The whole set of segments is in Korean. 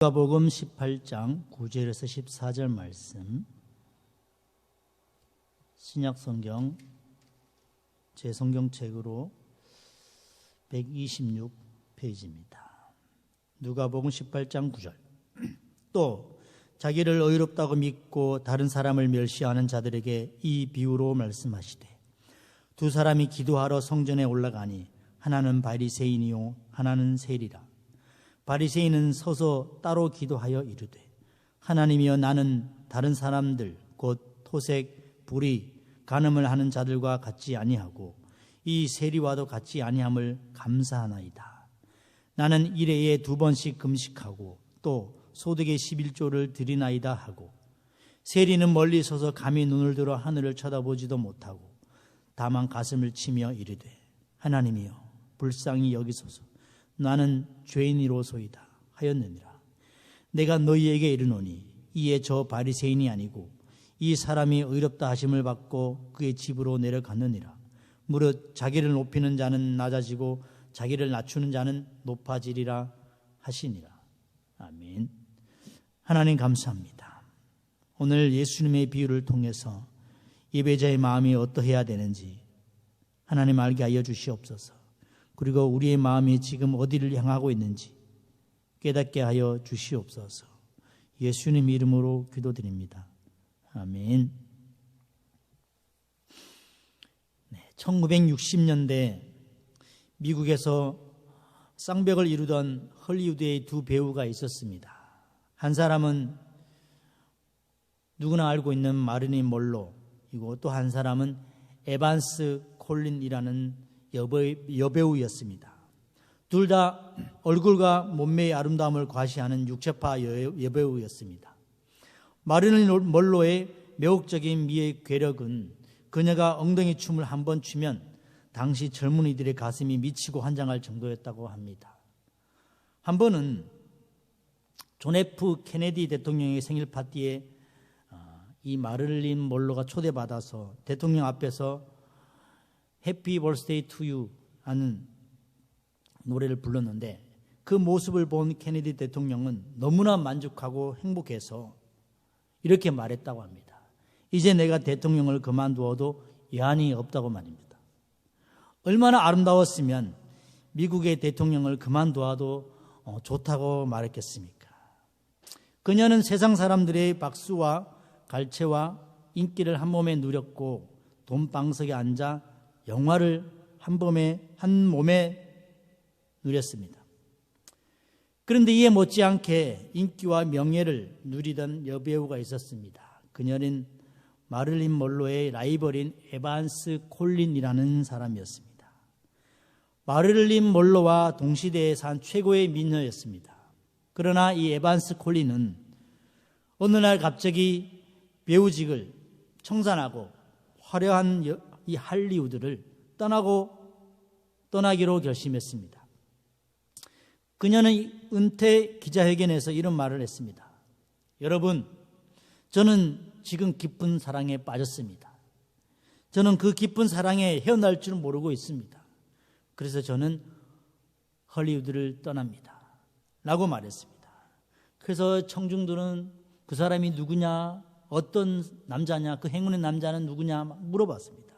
누가복음 18장 9절에서 14절 말씀, 신약성경 제 성경책으로 126페이지입니다. 누가복음 18장 9절. 또 자기를 의롭다고 믿고 다른 사람을 멸시하는 자들에게 이 비유로 말씀하시되, 두 사람이 기도하러 성전에 올라가니 하나는 바리새인이요 하나는 세리라. 바리새인은 서서 따로 기도하여 이르되, 하나님이여, 나는 다른 사람들 곧 토색, 불의, 간음을 하는 자들과 같지 아니하고 이 세리와도 같지 아니함을 감사하나이다. 나는 일해에 2번씩 금식하고 또 소득의 11조를 드리나이다 하고, 세리는 멀리 서서 감히 눈을 들어 하늘을 쳐다보지도 못하고 다만 가슴을 치며 이르되, 하나님이여, 불쌍히 여기소서. 나는 죄인이로소이다 하였느니라. 내가 너희에게 이르노니 이에 저 바리새인이 아니고 이 사람이 의롭다 하심을 받고 그의 집으로 내려갔느니라. 무릇 자기를 높이는 자는 낮아지고 자기를 낮추는 자는 높아지리라 하시니라. 아멘. 하나님 감사합니다. 오늘 예수님의 비유를 통해서 예배자의 마음이 어떠해야 되는지 하나님 알게 하여 주시옵소서. 그리고 우리의 마음이 지금 어디를 향하고 있는지 깨닫게 하여 주시옵소서. 예수님 이름으로 기도드립니다. 아멘. 1960년대 미국에서 쌍벽을 이루던 헐리우드의 2 배우가 있었습니다. 한 사람은 누구나 알고 있는 마릴린 먼로이고, 또 한 사람은 에반스 콜린이라는 여배우였습니다. 둘 다 얼굴과 몸매의 아름다움을 과시하는 육체파 여배우였습니다. 마릴린 먼로의 매혹적인 미의 괴력은 그녀가 엉덩이 춤을 한번 추면 당시 젊은이들의 가슴이 미치고 환장할 정도였다고 합니다. 한 번은 존 F 케네디 대통령의 생일 파티에 이 마릴린 먼로가 초대받아서 대통령 앞에서 해피 버스데이 투 유 하는 노래를 불렀는데, 그 모습을 본 케네디 대통령은 너무나 만족하고 행복해서 이렇게 말했다고 합니다. 이제 내가 대통령을 그만두어도 여한이 없다고 말입니다. 얼마나 아름다웠으면 미국의 대통령을 그만두어도 좋다고 말했겠습니까? 그녀는 세상 사람들의 박수와 갈채와 인기를 한 몸에 누렸고 돈방석에 앉아 영화를 한 몸에 누렸습니다. 그런데 이에 못지않게 인기와 명예를 누리던 여배우가 있었습니다. 그녀는 마릴린 먼로의 라이벌인 에반스 콜린이라는 사람이었습니다. 마릴린 먼로와 동시대에 산 최고의 미녀였습니다. 그러나 이 에반스 콜린은 어느 날 갑자기 배우직을 청산하고 화려한 이 할리우드를 떠나기로 결심했습니다. 그녀는 은퇴 기자회견에서 이런 말을 했습니다. 여러분, 저는 지금 깊은 사랑에 빠졌습니다. 저는 그 깊은 사랑에 헤어날 줄 모르고 있습니다. 그래서 저는 헐리우드를 떠납니다 라고 말했습니다. 그래서 청중들은 그 사람이 누구냐, 어떤 남자냐, 그 행운의 남자는 누구냐 물어봤습니다.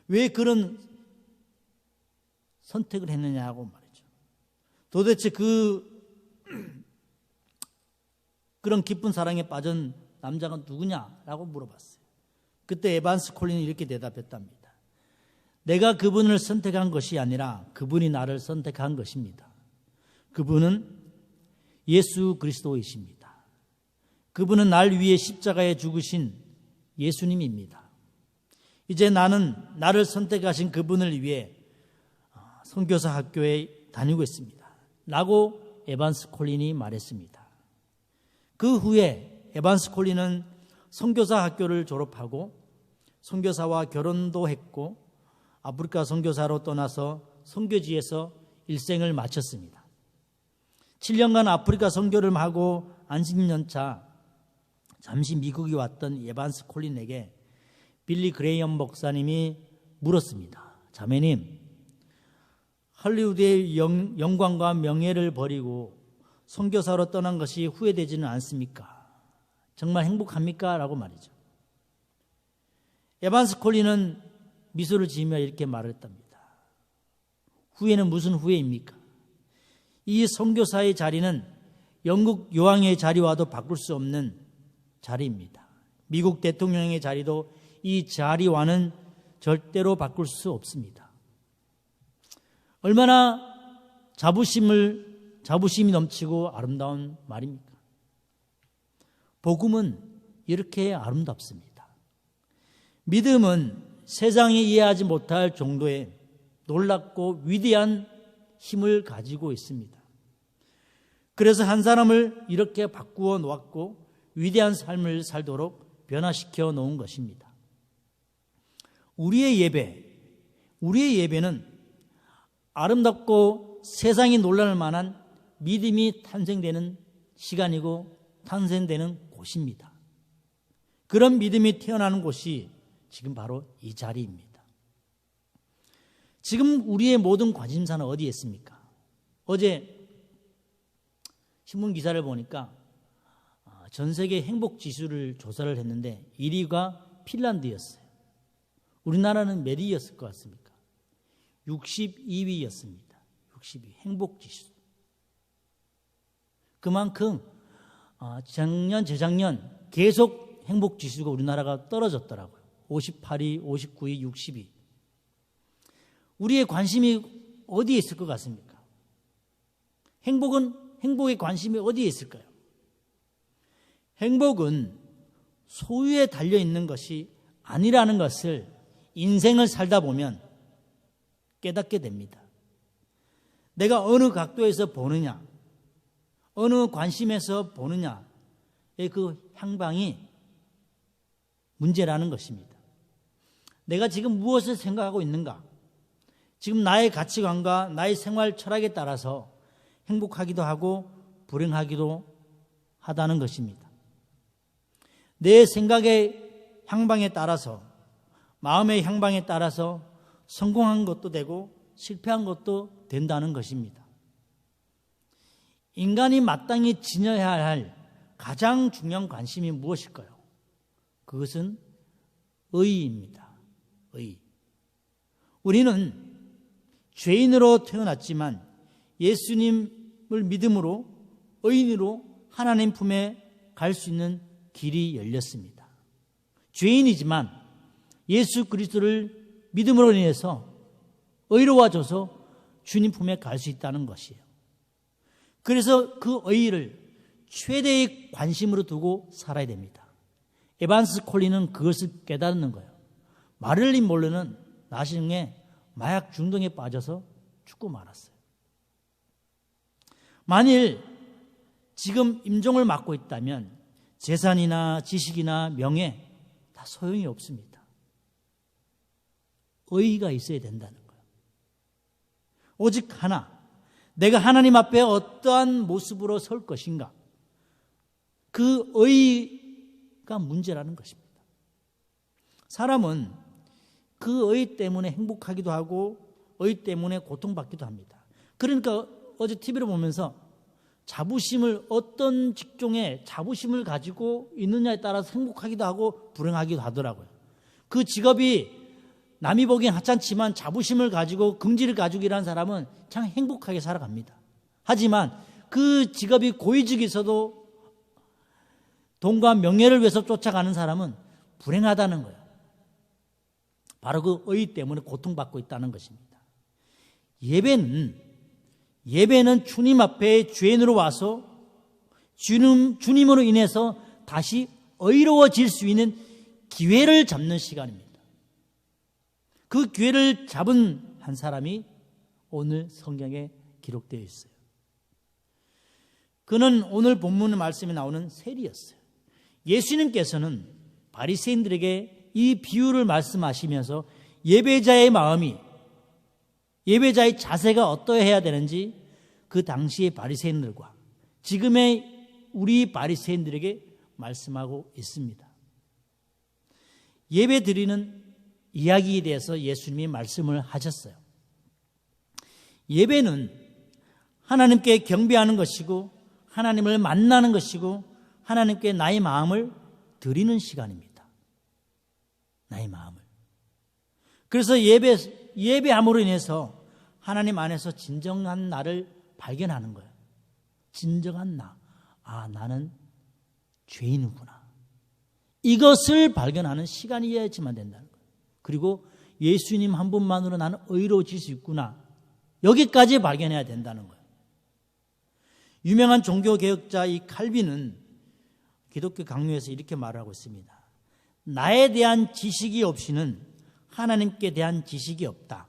왜 그런 선택을 했느냐고 말이죠. 도대체 그런 깊은 사랑에 빠진 남자가 누구냐라고 물어봤어요. 그때 에반스 콜린이 이렇게 대답했답니다. 내가 그분을 선택한 것이 아니라 그분이 나를 선택한 것입니다. 그분은 예수 그리스도이십니다. 그분은 날 위해 십자가에 죽으신 예수님입니다. 이제 나는 나를 선택하신 그분을 위해 선교사 학교에 다니고 있습니다 라고 에반스 콜린이 말했습니다. 그 후에 에반스 콜린은 선교사 학교를 졸업하고 선교사와 결혼도 했고 아프리카 선교사로 떠나서 선교지에서 일생을 마쳤습니다. 7년간 아프리카 선교를 하고 안식년차 잠시 미국에 왔던 에반스 콜린에게 빌리 그레이엄 목사님이 물었습니다. 자매님, 할리우드의 영광과 명예를 버리고 선교사로 떠난 것이 후회되지는 않습니까? 정말 행복합니까? 라고 말이죠. 에반스 콜린은 미소를 지으며 이렇게 말했답니다. 후회는 무슨 후회입니까? 이 선교사의 자리는 영국 요왕의 자리와도 바꿀 수 없는 자리입니다. 미국 대통령의 자리도 이 자리와는 절대로 바꿀 수 없습니다. 얼마나 자부심이 넘치고 아름다운 말입니까? 복음은 이렇게 아름답습니다. 믿음은 세상이 이해하지 못할 정도의 놀랍고 위대한 힘을 가지고 있습니다. 그래서 한 사람을 이렇게 바꾸어 놓았고 위대한 삶을 살도록 변화시켜 놓은 것입니다. 우리의 예배는 아름답고 세상이 놀랄 만한 믿음이 탄생되는 시간이고 탄생되는 곳입니다. 그런 믿음이 태어나는 곳이 지금 바로 이 자리입니다. 지금 우리의 모든 관심사는 어디에 있습니까? 어제 신문 기사를 보니까 전 세계 행복 지수를 조사를 했는데 1위가 핀란드였어요. 우리나라는 몇 위였을 것 같습니까? 62위였습니다. 62위 행복 지수. 그만큼 작년, 재작년 계속 행복 지수가 우리나라가 떨어졌더라고요. 58위, 59위, 60위. 우리의 관심이 어디에 있을 것 같습니까? 행복의 관심이 어디에 있을까요? 행복은 소유에 달려있는 것이 아니라는 것을 인생을 살다 보면 깨닫게 됩니다. 내가 어느 각도에서 보느냐, 어느 관심에서 보느냐의 그 향방이 문제라는 것입니다. 내가 지금 무엇을 생각하고 있는가? 지금 나의 가치관과 나의 생활 철학에 따라서 행복하기도 하고 불행하기도 하다는 것입니다. 내 생각의 향방에 따라서, 마음의 향방에 따라서 성공한 것도 되고 실패한 것도 된다는 것입니다. 인간이 마땅히 지녀야 할 가장 중요한 관심이 무엇일까요? 그것은 의입니다. 의. 우리는 죄인으로 태어났지만 예수님을 믿음으로 의인으로 하나님 품에 갈 수 있는 길이 열렸습니다. 죄인이지만 예수 그리스도를 믿음으로 인해서 의로워져서 주님 품에 갈 수 있다는 것이에요. 그래서 그 의의를 최대의 관심으로 두고 살아야 됩니다. 에반스 콜린은 그것을 깨닫는 거예요. 마릴린 몰로는 나중에 마약 중독에 빠져서 죽고 말았어요. 만일 지금 임종을 맞고 있다면 재산이나 지식이나 명예 다 소용이 없습니다. 의의가 있어야 된다는 거예요. 오직 하나, 내가 하나님 앞에 어떠한 모습으로 설 것인가, 그 의의가 문제라는 것입니다. 사람은 그 의의 때문에 행복하기도 하고 의의 때문에 고통받기도 합니다. 그러니까 어제 TV를 보면서 자부심을, 어떤 직종에 자부심을 가지고 있느냐에 따라서 행복하기도 하고 불행하기도 하더라고요. 그 직업이 남이 보기엔 하찮지만 자부심을 가지고 긍지를 가지고 일하는 사람은 참 행복하게 살아갑니다. 하지만 그 직업이 고위직에서도 돈과 명예를 위해서 쫓아가는 사람은 불행하다는 거예요. 바로 그 의 때문에 고통받고 있다는 것입니다. 예배는 주님 앞에 죄인으로 와서 주님으로 인해서 다시 의로워질 수 있는 기회를 잡는 시간입니다. 그 기회를 잡은 한 사람이 오늘 성경에 기록되어 있어요. 그는 오늘 본문 말씀에 나오는 세리였어요. 예수님께서는 바리새인들에게 이 비유를 말씀하시면서 예배자의 마음이, 예배자의 자세가 어떠해야 되는지 그 당시의 바리새인들과 지금의 우리 바리새인들에게 말씀하고 있습니다. 예배 드리는 이야기에 대해서 예수님이 말씀을 하셨어요. 예배는 하나님께 경배하는 것이고 하나님을 만나는 것이고 하나님께 나의 마음을 드리는 시간입니다. 나의 마음을. 그래서 예배함으로 인해서 하나님 안에서 진정한 나를 발견하는 거예요. 진정한 나. 아, 나는 죄인이구나. 이것을 발견하는 시간이어야지만 된다는 거예요. 그리고 예수님 한 분만으로 나는 의로워질 수 있구나. 여기까지 발견해야 된다는 거예요. 유명한 종교개혁자 이 칼빈은 기독교 강요에서 이렇게 말하고 있습니다. 나에 대한 지식이 없이는 하나님께 대한 지식이 없다.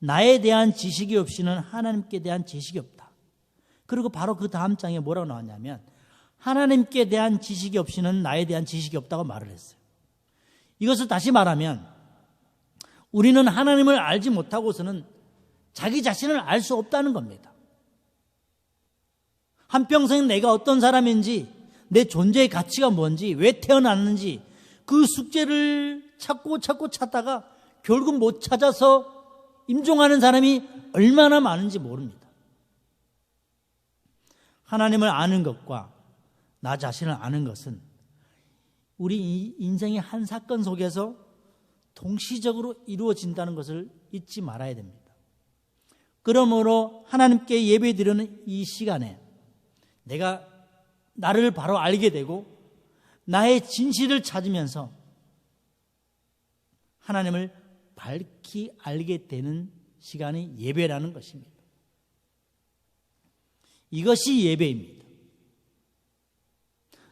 나에 대한 지식이 없이는 하나님께 대한 지식이 없다. 그리고 바로 그 다음 장에 뭐라고 나왔냐면 하나님께 대한 지식이 없이는 나에 대한 지식이 없다고 말을 했어요. 이것을 다시 말하면 우리는 하나님을 알지 못하고서는 자기 자신을 알 수 없다는 겁니다. 한평생 내가 어떤 사람인지, 내 존재의 가치가 뭔지, 왜 태어났는지 그 숙제를 찾고 찾다가 결국 못 찾아서 임종하는 사람이 얼마나 많은지 모릅니다. 하나님을 아는 것과 나 자신을 아는 것은 우리 인생의 한 사건 속에서 동시적으로 이루어진다는 것을 잊지 말아야 됩니다. 그러므로 하나님께 예배드리는 이 시간에 내가 나를 바로 알게 되고 나의 진실을 찾으면서 하나님을 밝히 알게 되는 시간이 예배라는 것입니다. 이것이 예배입니다.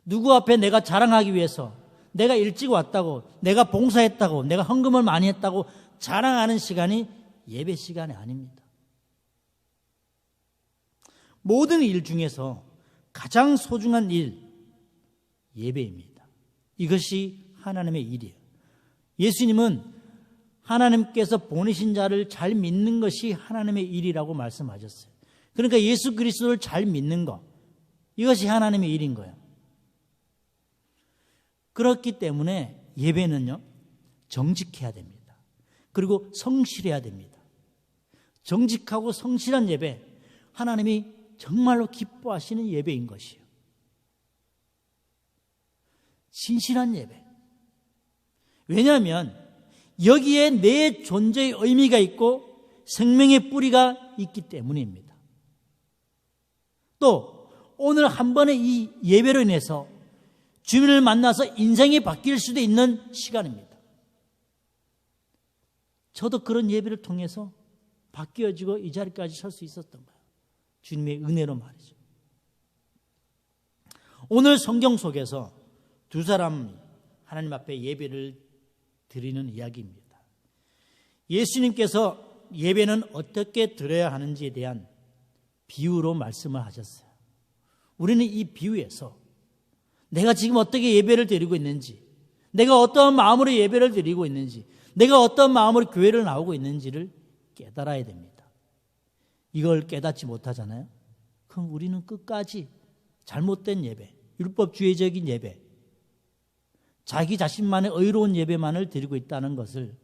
누구 앞에 내가 자랑하기 위해서 내가 일찍 왔다고, 내가 봉사했다고, 내가 헌금을 많이 했다고 자랑하는 시간이 예배 시간이 아닙니다. 모든 일 중에서 가장 소중한 일, 예배입니다. 이것이 하나님의 일이에요. 예수님은 하나님께서 보내신 자를 잘 믿는 것이 하나님의 일이라고 말씀하셨어요. 그러니까 예수 그리스도를 잘 믿는 것, 이것이 하나님의 일인 거예요. 그렇기 때문에 예배는요, 정직해야 됩니다. 그리고 성실해야 됩니다. 정직하고 성실한 예배, 하나님이 정말로 기뻐하시는 예배인 것이에요. 신실한 예배. 왜냐하면 여기에 내 존재의 의미가 있고 생명의 뿌리가 있기 때문입니다. 또 오늘 한 번의 이 예배로 인해서 주님을 만나서 인생이 바뀔 수도 있는 시간입니다. 저도 그런 예배를 통해서 바뀌어지고 이 자리까지 설 수 있었던 거예요. 주님의 은혜로 말이죠. 오늘 성경 속에서 두 사람이 하나님 앞에 예배를 드리는 이야기입니다. 예수님께서 예배는 어떻게 드려야 하는지에 대한 비유로 말씀을 하셨어요. 우리는 이 비유에서 내가 지금 어떻게 예배를 드리고 있는지, 내가 어떠한 마음으로 예배를 드리고 있는지, 내가 어떤 마음으로 교회를 나오고 있는지를 깨달아야 됩니다. 이걸 깨닫지 못하잖아요. 그럼 우리는 끝까지 잘못된 예배, 율법주의적인 예배, 자기 자신만의 의로운 예배만을 드리고 있다는 것을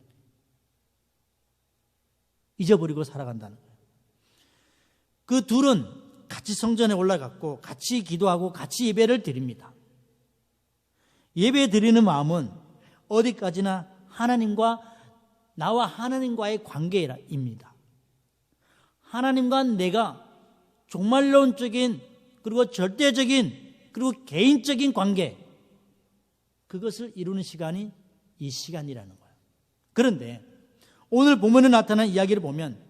잊어버리고 살아간다는 거예요. 그 둘은 같이 성전에 올라갔고 같이 기도하고 같이 예배를 드립니다. 예배 드리는 마음은 어디까지나 하나님과 나와 하나님과의 관계입니다. 하나님과 내가 종말론적인 그리고 절대적인 그리고 개인적인 관계, 그것을 이루는 시간이 이 시간이라는 거예요. 그런데 오늘 본문에 나타난 이야기를 보면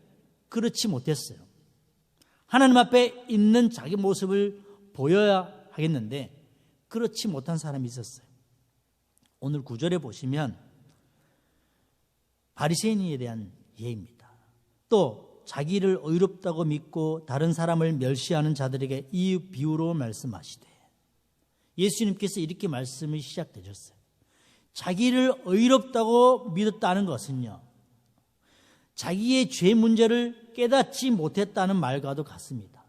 그렇지 못했어요. 하나님 앞에 있는 자기 모습을 보여야 하겠는데 그렇지 못한 사람이 있었어요. 오늘 9절에 보시면 바리새인에 대한 예입니다. 또 자기를 의롭다고 믿고 다른 사람을 멸시하는 자들에게 이 비유로 말씀하시되, 예수님께서 이렇게 말씀이 시작되셨어요. 자기를 의롭다고 믿었다는 것은요, 자기의 죄 문제를 깨닫지 못했다는 말과도 같습니다.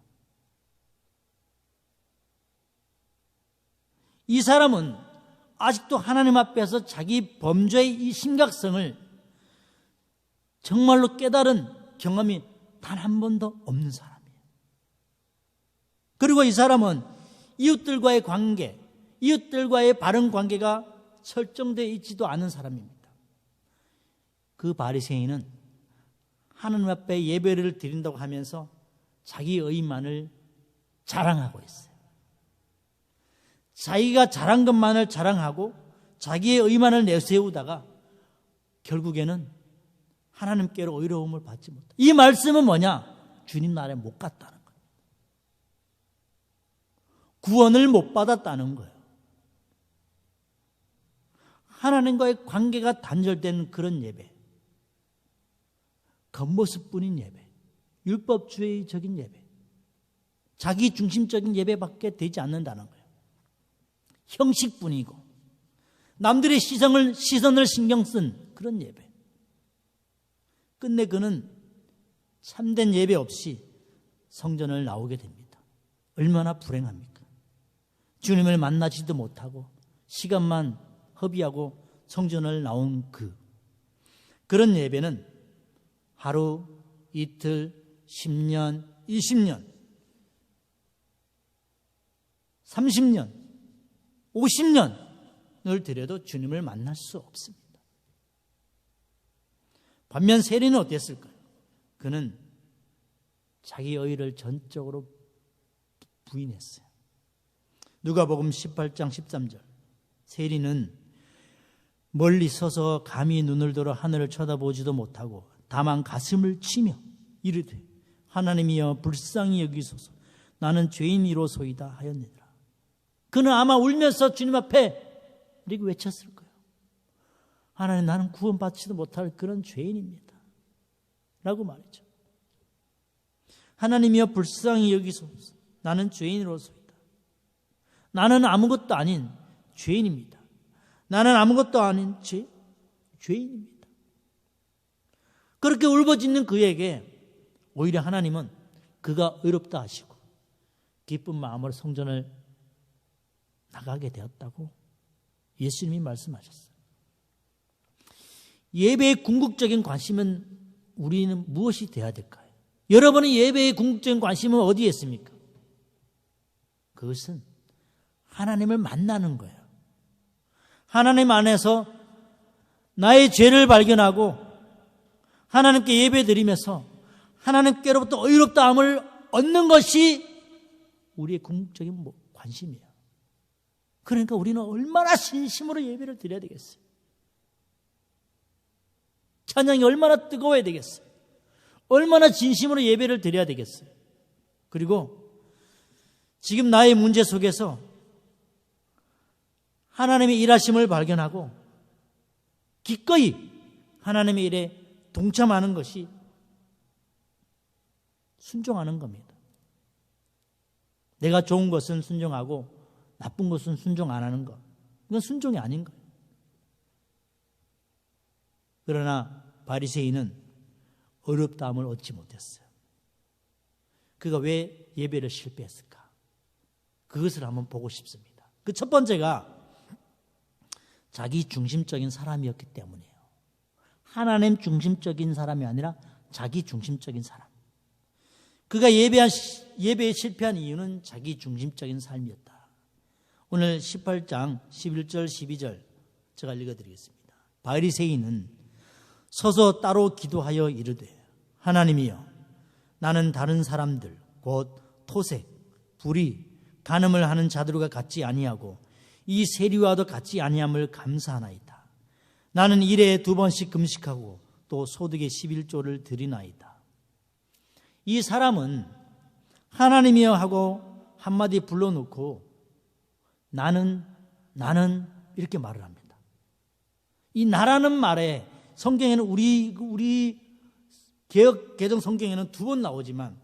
이 사람은 아직도 하나님 앞에서 자기 범죄의 이 심각성을 정말로 깨달은 경험이 단 한 번도 없는 사람이에요. 그리고 이 사람은 이웃들과의 관계, 이웃들과의 바른 관계가 설정되어 있지도 않은 사람입니다. 그 바리새인은 하나님 앞에 예배를 드린다고 하면서 자기 의만을 자랑하고 있어요. 자기가 잘한 것만을 자랑하고 자기의 의만을 내세우다가 결국에는 하나님께로 의로움을 받지 못해요. 이 말씀은 뭐냐? 주님 나라에 못 갔다는 거예요. 구원을 못 받았다는 거예요. 하나님과의 관계가 단절된 그런 예배, 겉모습뿐인 예배, 율법주의적인 예배, 자기 중심적인 예배밖에 되지 않는다는 거예요. 형식뿐이고 남들의 시선을 신경 쓴 그런 예배. 끝내 그는 참된 예배 없이 성전을 나오게 됩니다. 얼마나 불행합니까? 주님을 만나지도 못하고 시간만 허비하고 성전을 나온 그런 예배는 하루, 이틀, 10년, 20년, 30년, 50년을 들여도 주님을 만날 수 없습니다. 반면 세리는 어땠을까요? 그는 자기 의의를 전적으로 부인했어요. 누가복음 18장 13절. 세리는 멀리 서서 감히 눈을 들어 하늘을 쳐다보지도 못하고 다만 가슴을 치며 이르되 하나님이여 불쌍히 여기소서 나는 죄인이로소이다 하였느니라. 그는 아마 울면서 주님 앞에 이렇게 외쳤을 거예요. 하나님, 나는 구원받지도 못할 그런 죄인입니다 라고 말했죠. 하나님이여 불쌍히 여기소서 나는 죄인으로소이다. 나는 아무것도 아닌 죄인입니다. 나는 아무것도 아닌 죄인입니다. 그렇게 울부짖는 그에게 오히려 하나님은 그가 의롭다 하시고 기쁜 마음으로 성전을 나가게 되었다고 예수님이 말씀하셨어요. 예배의 궁극적인 관심은 우리는 무엇이 되어야 될까요? 여러분의 예배의 궁극적인 관심은 어디에 있습니까? 그것은 하나님을 만나는 거예요. 하나님 안에서 나의 죄를 발견하고 하나님께 예배드리면서 하나님께로부터 의롭다함을 얻는 것이 우리의 궁극적인 관심이에요. 그러니까 우리는 얼마나 진심으로 예배를 드려야 되겠어요. 찬양이 얼마나 뜨거워야 되겠어요. 얼마나 진심으로 예배를 드려야 되겠어요. 그리고 지금 나의 문제 속에서 하나님의 일하심을 발견하고 기꺼이 하나님의 일에 동참하는 것이 순종하는 겁니다. 내가 좋은 것은 순종하고 나쁜 것은 순종 안 하는 것, 이건 순종이 아닌 거예요. 그러나 바리새인은 의롭다함을 얻지 못했어요. 그가 왜 예배를 실패했을까? 그것을 한번 보고 싶습니다. 그 첫 번째가 자기 중심적인 사람이었기 때문이에요. 하나님 중심적인 사람이 아니라 자기 중심적인 사람. 그가 예배에 실패한 이유는 자기 중심적인 삶이었다. 오늘 18장 11절 12절 제가 읽어드리겠습니다. 바리새인은 서서 따로 기도하여 이르되 하나님이여 나는 다른 사람들 곧 토색, 불의, 간음을 하는 자들과 같지 아니하고 이 세리와도 같지 아니함을 감사하나이다. 나는 일에 2번씩 금식하고 또 소득의 11조를 드리나이다. 이 사람은 하나님이여 하고 한마디 불러놓고 나는 이렇게 말을 합니다. 이 나라는 말에 성경에는 우리 개정 성경에는 2번 나오지만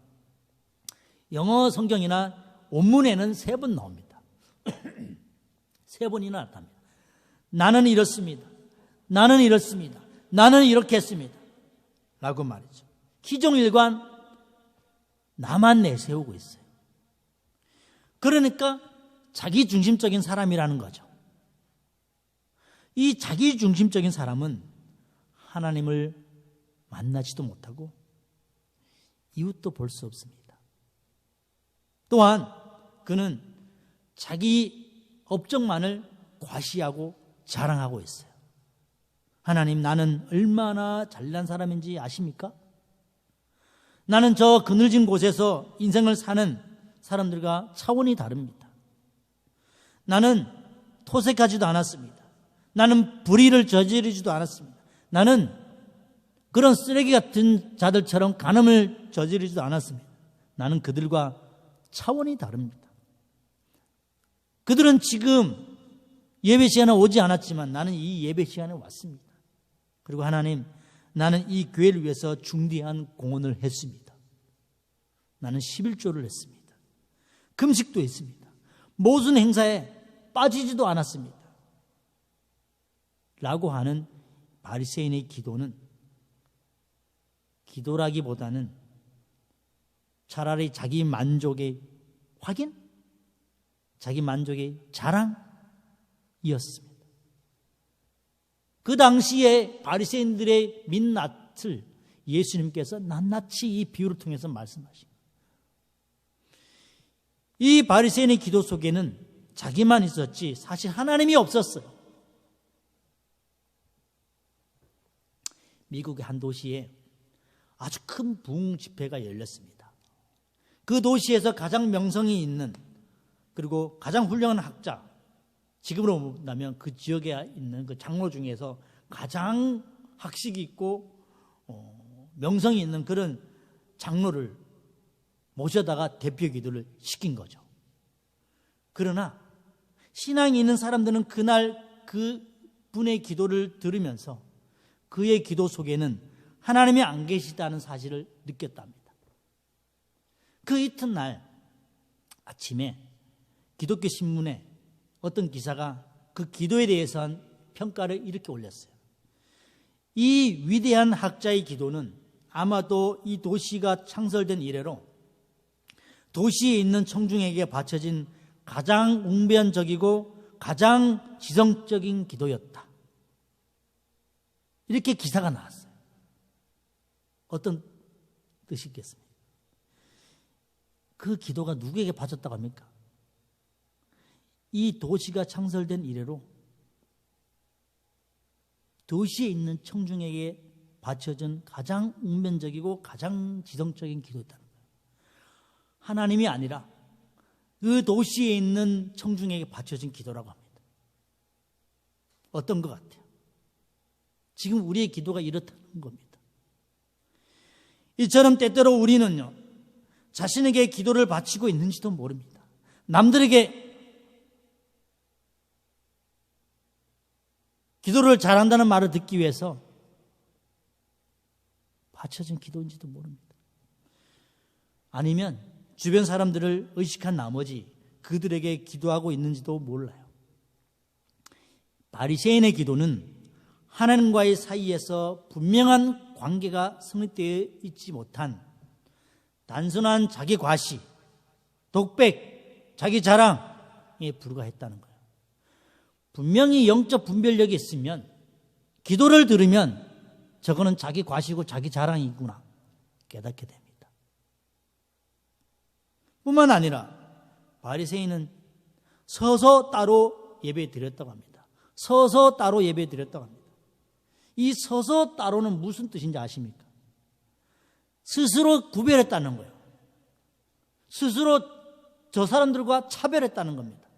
영어 성경이나 원문에는 3번 나옵니다. 3번이나 나타납니다. 나는 이렇습니다. 나는 이렇습니다. 나는 이렇게 했습니다. 라고 말이죠. 기종일관 나만 내세우고 있어요. 그러니까 자기 중심적인 사람이라는 거죠. 이 자기 중심적인 사람은 하나님을 만나지도 못하고 이웃도 볼 수 없습니다. 또한 그는 자기 업적만을 과시하고 자랑하고 있어요. 하나님, 나는 얼마나 잘난 사람인지 아십니까? 나는 저 그늘진 곳에서 인생을 사는 사람들과 차원이 다릅니다. 나는 토색하지도 않았습니다. 나는 불의를 저지르지도 않았습니다. 나는 그런 쓰레기 같은 자들처럼 간음을 저지르지도 않았습니다. 나는 그들과 차원이 다릅니다. 그들은 지금 예배 시간에 오지 않았지만 나는 이 예배 시간에 왔습니다. 그리고 하나님, 나는 이 교회를 위해서 중대한 공헌을 했습니다. 나는 11조를 했습니다. 금식도 했습니다. 모든 행사에 빠지지도 않았습니다. 라고 하는 바리새인의 기도는 기도라기보다는 차라리 자기 만족의 확인? 자기 만족의 자랑이었습니다. 그 당시에 바리새인들의 민낯을 예수님께서 낱낱이 이 비유를 통해서 말씀하십니다. 이 바리새인의 기도 속에는 자기만 있었지 사실 하나님이 없었어요. 미국의 한 도시에 아주 큰 부흥 집회가 열렸습니다. 그 도시에서 가장 명성이 있는 그리고 가장 훌륭한 학자, 지금으로 본다면 그 지역에 있는 그 장로 중에서 가장 학식이 있고 명성이 있는 그런 장로를 모셔다가 대표 기도를 시킨 거죠. 그러나 신앙이 있는 사람들은 그날 그 분의 기도를 들으면서 그의 기도 속에는 하나님이 안 계시다는 사실을 느꼈답니다. 그 이튿날 아침에 기독교 신문에 어떤 기사가 그 기도에 대해서 한 평가를 이렇게 올렸어요. 이 위대한 학자의 기도는 아마도 이 도시가 창설된 이래로 도시에 있는 청중에게 바쳐진 가장 웅변적이고 가장 지성적인 기도였다. 이렇게 기사가 나왔어요. 어떤 뜻이겠습니까? 그 기도가 누구에게 바쳤다고 합니까? 이 도시가 창설된 이래로 도시에 있는 청중에게 바쳐진 가장 웅변적이고 가장 지성적인 기도였다는 거예요. 하나님이 아니라 그 도시에 있는 청중에게 바쳐진 기도라고 합니다. 어떤 것 같아요? 지금 우리의 기도가 이렇다는 겁니다. 이처럼 때때로 우리는요, 자신에게 기도를 바치고 있는지도 모릅니다. 남들에게 기도를 잘한다는 말을 듣기 위해서 바쳐진 기도인지도 모릅니다. 아니면 주변 사람들을 의식한 나머지 그들에게 기도하고 있는지도 몰라요. 바리새인의 기도는 하나님과의 사이에서 분명한 관계가 성립되어 있지 못한 단순한 자기 과시, 독백, 자기 자랑에 불과했다는 거예요. 분명히 영적 분별력이 있으면 기도를 들으면 저거는 자기 과시고 자기 자랑이구나 깨닫게 됩니다. 뿐만 아니라 바리새인은 서서 따로 예배 드렸다고 합니다. 서서 따로 예배 드렸다고 합니다. 이 서서 따로는 무슨 뜻인지 아십니까? 스스로 구별했다는 거예요. 스스로 저 사람들과 차별했다는 겁니다.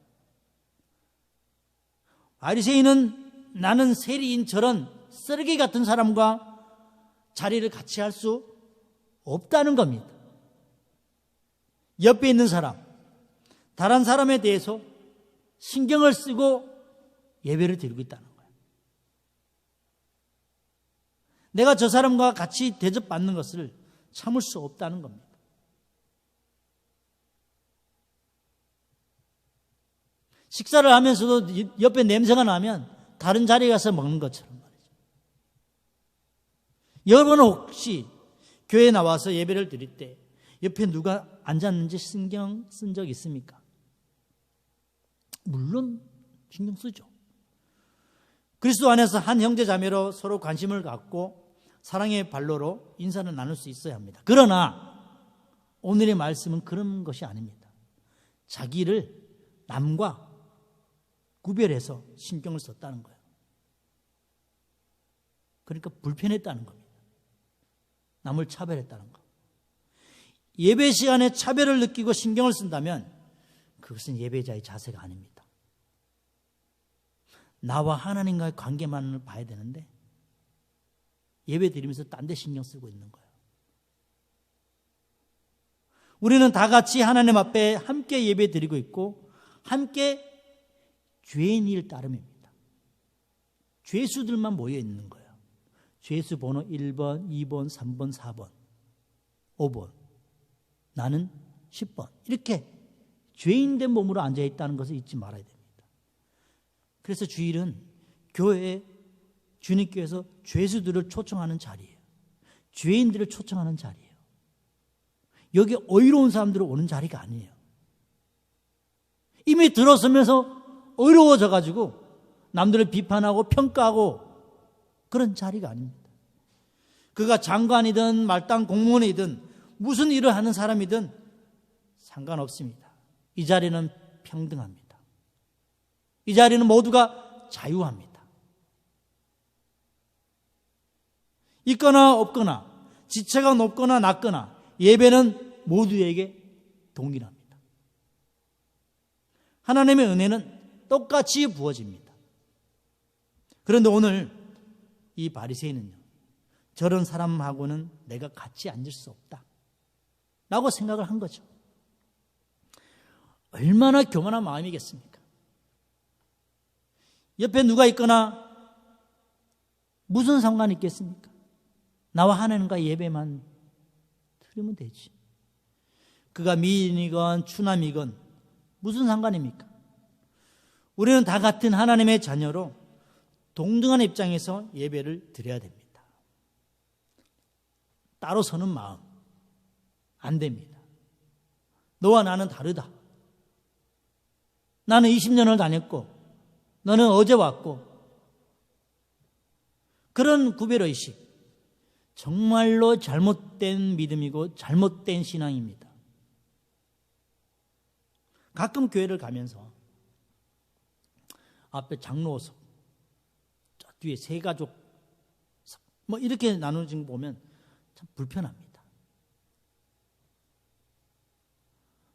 바리새인은 나는 세리인 저런 쓰레기 같은 사람과 자리를 같이 할 수 없다는 겁니다. 옆에 있는 사람, 다른 사람에 대해서 신경을 쓰고 예배를 드리고 있다는 거예요. 내가 저 사람과 같이 대접받는 것을 참을 수 없다는 겁니다. 식사를 하면서도 옆에 냄새가 나면 다른 자리에 가서 먹는 것처럼 말이죠. 여러분은 혹시 교회에 나와서 예배를 드릴 때 옆에 누가 앉았는지 신경 쓴 적 있습니까? 물론 신경 쓰죠. 그리스도 안에서 한 형제 자매로 서로 관심을 갖고 사랑의 발로로 인사를 나눌 수 있어야 합니다. 그러나 오늘의 말씀은 그런 것이 아닙니다. 자기를 남과 구별해서 신경을 썼다는 거예요. 그러니까 불편했다는 겁니다. 남을 차별했다는 거. 예배 시간에 차별을 느끼고 신경을 쓴다면 그것은 예배자의 자세가 아닙니다. 나와 하나님과의 관계만을 봐야 되는데 예배 드리면서 딴 데 신경 쓰고 있는 거예요. 우리는 다 같이 하나님 앞에 함께 예배 드리고 있고 함께 죄인 일 따름입니다. 죄수들만 모여 있는 거예요. 죄수 번호 1번, 2번, 3번, 4번, 5번, 나는 10번. 이렇게 죄인된 몸으로 앉아있다는 것을 잊지 말아야 됩니다. 그래서 주일은 교회에 주님께서 죄수들을 초청하는 자리예요. 죄인들을 초청하는 자리예요. 여기 어이로운 사람들이 오는 자리가 아니에요. 이미 들어서면서 어이로워져가지고 남들을 비판하고 평가하고 그런 자리가 아닙니다. 그가 장관이든 말단 공무원이든 무슨 일을 하는 사람이든 상관없습니다. 이 자리는 평등합니다. 이 자리는 모두가 자유합니다. 있거나 없거나 지체가 높거나 낮거나 예배는 모두에게 동일합니다. 하나님의 은혜는 똑같이 부어집니다. 그런데 오늘 이 바리새인은요, 저런 사람하고는 내가 같이 앉을 수 없다 라고 생각을 한 거죠. 얼마나 교만한 마음이겠습니까? 옆에 누가 있거나 무슨 상관이 있겠습니까? 나와 하나님과 예배만 드리면 되지. 그가 미인이건 추남이건 무슨 상관입니까? 우리는 다 같은 하나님의 자녀로 동등한 입장에서 예배를 드려야 됩니다. 따로 서는 마음 안 됩니다. 너와 나는 다르다. 나는 20년을 다녔고 너는 어제 왔고, 그런 구별의식 정말로 잘못된 믿음이고 잘못된 신앙입니다. 가끔 교회를 가면서 앞에 장로석, 저 뒤에 세가족 뭐 이렇게 나눠진 거 보면 참 불편합니다.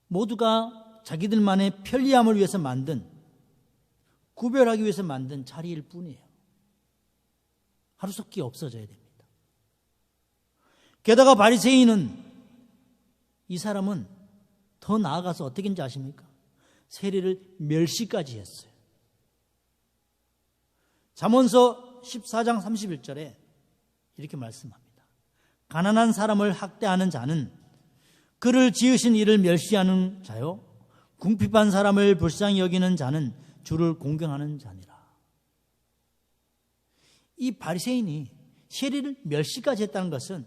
모두가 자기들만의 편리함을 위해서 만든, 구별하기 위해서 만든 자리일 뿐이에요. 하루속히 없어져야 됩니다. 게다가 바리새인은, 이 사람은 더 나아가서 어떻게 했는지 아십니까? 세리를 멸시까지 했어요. 잠언서 14장 31절에 이렇게 말씀합니다. 가난한 사람을 학대하는 자는 그를 지으신 이를 멸시하는 자요, 궁핍한 사람을 불쌍히 여기는 자는 주를 공경하는 자니라. 이 바리새인이 세리를 멸시까지 했다는 것은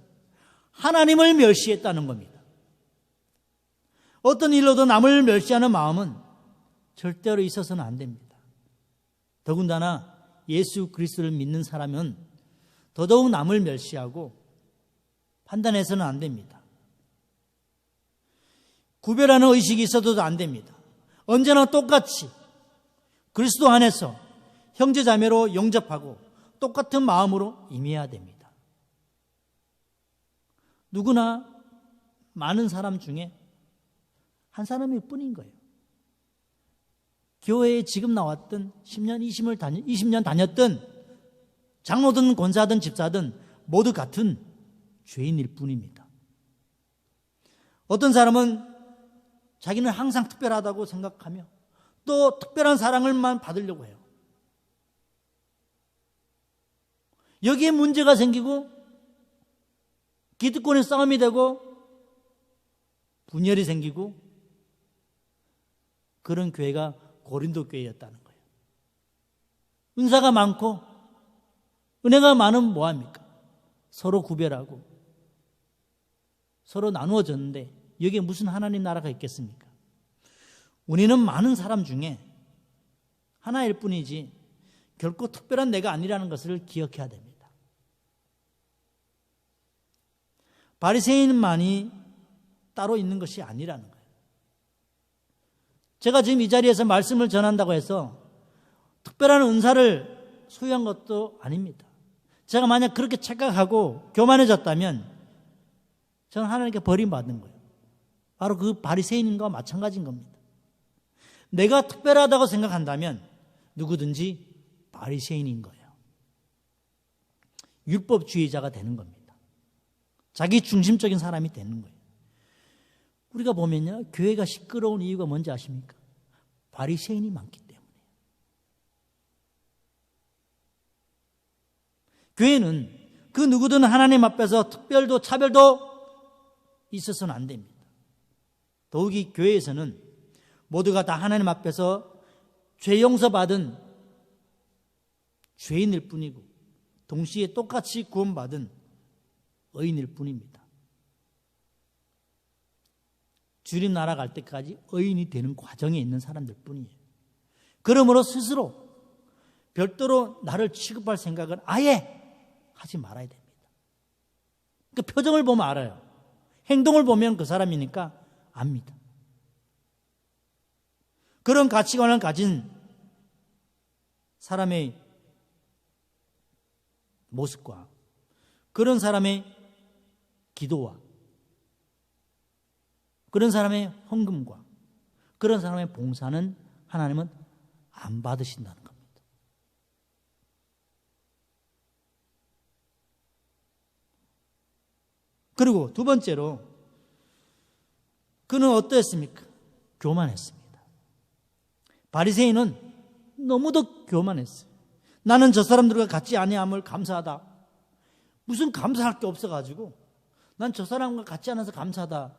하나님을 멸시했다는 겁니다. 어떤 일로도 남을 멸시하는 마음은 절대로 있어서는 안 됩니다. 더군다나 예수 그리스도를 믿는 사람은 더더욱 남을 멸시하고 판단해서는 안 됩니다. 구별하는 의식이 있어도 안 됩니다. 언제나 똑같이 그리스도 안에서 형제자매로 영접하고 똑같은 마음으로 임해야 됩니다. 누구나 많은 사람 중에 한 사람일 뿐인 거예요. 교회에 지금 나왔던 10년, 20년 다녔던 장로든 권사든 집사든 모두 같은 죄인일 뿐입니다. 어떤 사람은 자기는 항상 특별하다고 생각하며 또 특별한 사랑을만 받으려고 해요. 여기에 문제가 생기고 기득권의 싸움이 되고 분열이 생기고, 그런 교회가 고린도 교회였다는 거예요. 은사가 많고 은혜가 많으면 뭐합니까? 서로 구별하고 서로 나누어졌는데 여기에 무슨 하나님 나라가 있겠습니까? 우리는 많은 사람 중에 하나일 뿐이지 결코 특별한 내가 아니라는 것을 기억해야 됩니다. 바리새인만이 따로 있는 것이 아니라는 거예요. 제가 지금 이 자리에서 말씀을 전한다고 해서 특별한 은사를 소유한 것도 아닙니다. 제가 만약 그렇게 착각하고 교만해졌다면 저는 하나님께 버림받는 거예요. 바로 그 바리새인과 마찬가지인 겁니다. 내가 특별하다고 생각한다면 누구든지 바리새인인 거예요. 율법주의자가 되는 겁니다. 자기 중심적인 사람이 되는 거예요. 우리가 보면요, 교회가 시끄러운 이유가 뭔지 아십니까? 바리새인이 많기 때문에. 교회는 그 누구든 하나님 앞에서 특별도 차별도 있어서는 안 됩니다. 더욱이 교회에서는 모두가 다 하나님 앞에서 죄 용서받은 죄인일 뿐이고 동시에 똑같이 구원받은 의인일 뿐입니다. 주님 나라 갈 때까지 의인이 되는 과정에 있는 사람들 뿐이에요. 그러므로 스스로 별도로 나를 취급할 생각은 아예 하지 말아야 됩니다. 그 표정을 보면 알아요. 행동을 보면 그 사람이니까 압니다. 그런 가치관을 가진 사람의 모습과 그런 사람의 기도와 그런 사람의 헌금과 그런 사람의 봉사는 하나님은 안 받으신다는 겁니다. 그리고 두 번째로 그는 어떠했습니까? 교만했습니다. 바리새인은 너무도 교만했어요. 나는 저 사람들과 같이 아니함을 감사하다. 무슨 감사할 게 없어가지고 난 저 사람과 같이 않아서 감사하다.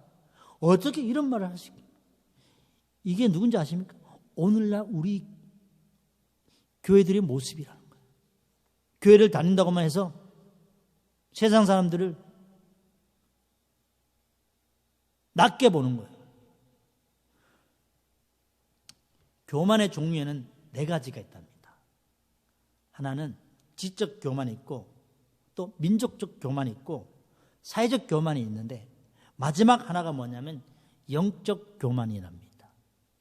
어떻게 이런 말을 하시겠어요? 이게 누군지 아십니까? 오늘날 우리 교회들의 모습이라는 거예요. 교회를 다닌다고만 해서 세상 사람들을 낮게 보는 거예요. 교만의 종류에는 네 가지가 있답니다. 하나는 지적 교만이 있고 또 민족적 교만이 있고 사회적 교만이 있는데 마지막 하나가 뭐냐면 영적 교만이랍니다.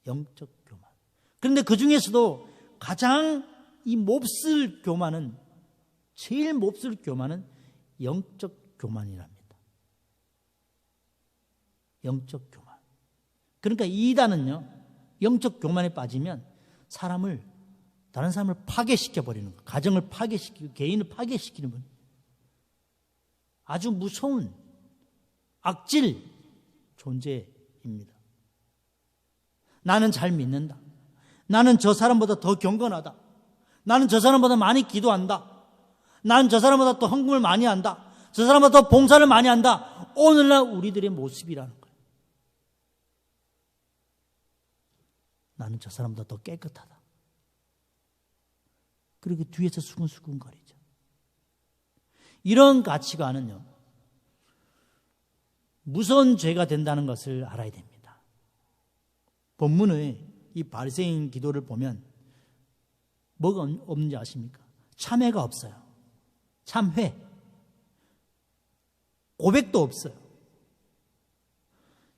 영적 교만. 그런데 그 중에서도 가장 이 몹쓸 교만은 제일 몹쓸 교만은 영적 교만이랍니다. 영적 교만. 그러니까 이단은요, 영적 교만에 빠지면 다른 사람을 파괴시켜버리는 거예요. 가정을 파괴시키고 개인을 파괴시키는 거예요. 아주 무서운 악질 존재입니다. 나는 잘 믿는다. 나는 저 사람보다 더 경건하다. 나는 저 사람보다 많이 기도한다. 나는 저 사람보다 더 헌금을 많이 한다. 저 사람보다 더 봉사를 많이 한다. 오늘날 우리들의 모습이라는 거예요. 나는 저 사람보다 더 깨끗하다. 그리고 뒤에서 수근수근거리죠. 이런 가치관은요, 무서운 죄가 된다는 것을 알아야 됩니다. 본문의 이 바리새인 기도를 보면 뭐가 없는지 아십니까? 참회가 없어요. 참회. 고백도 없어요.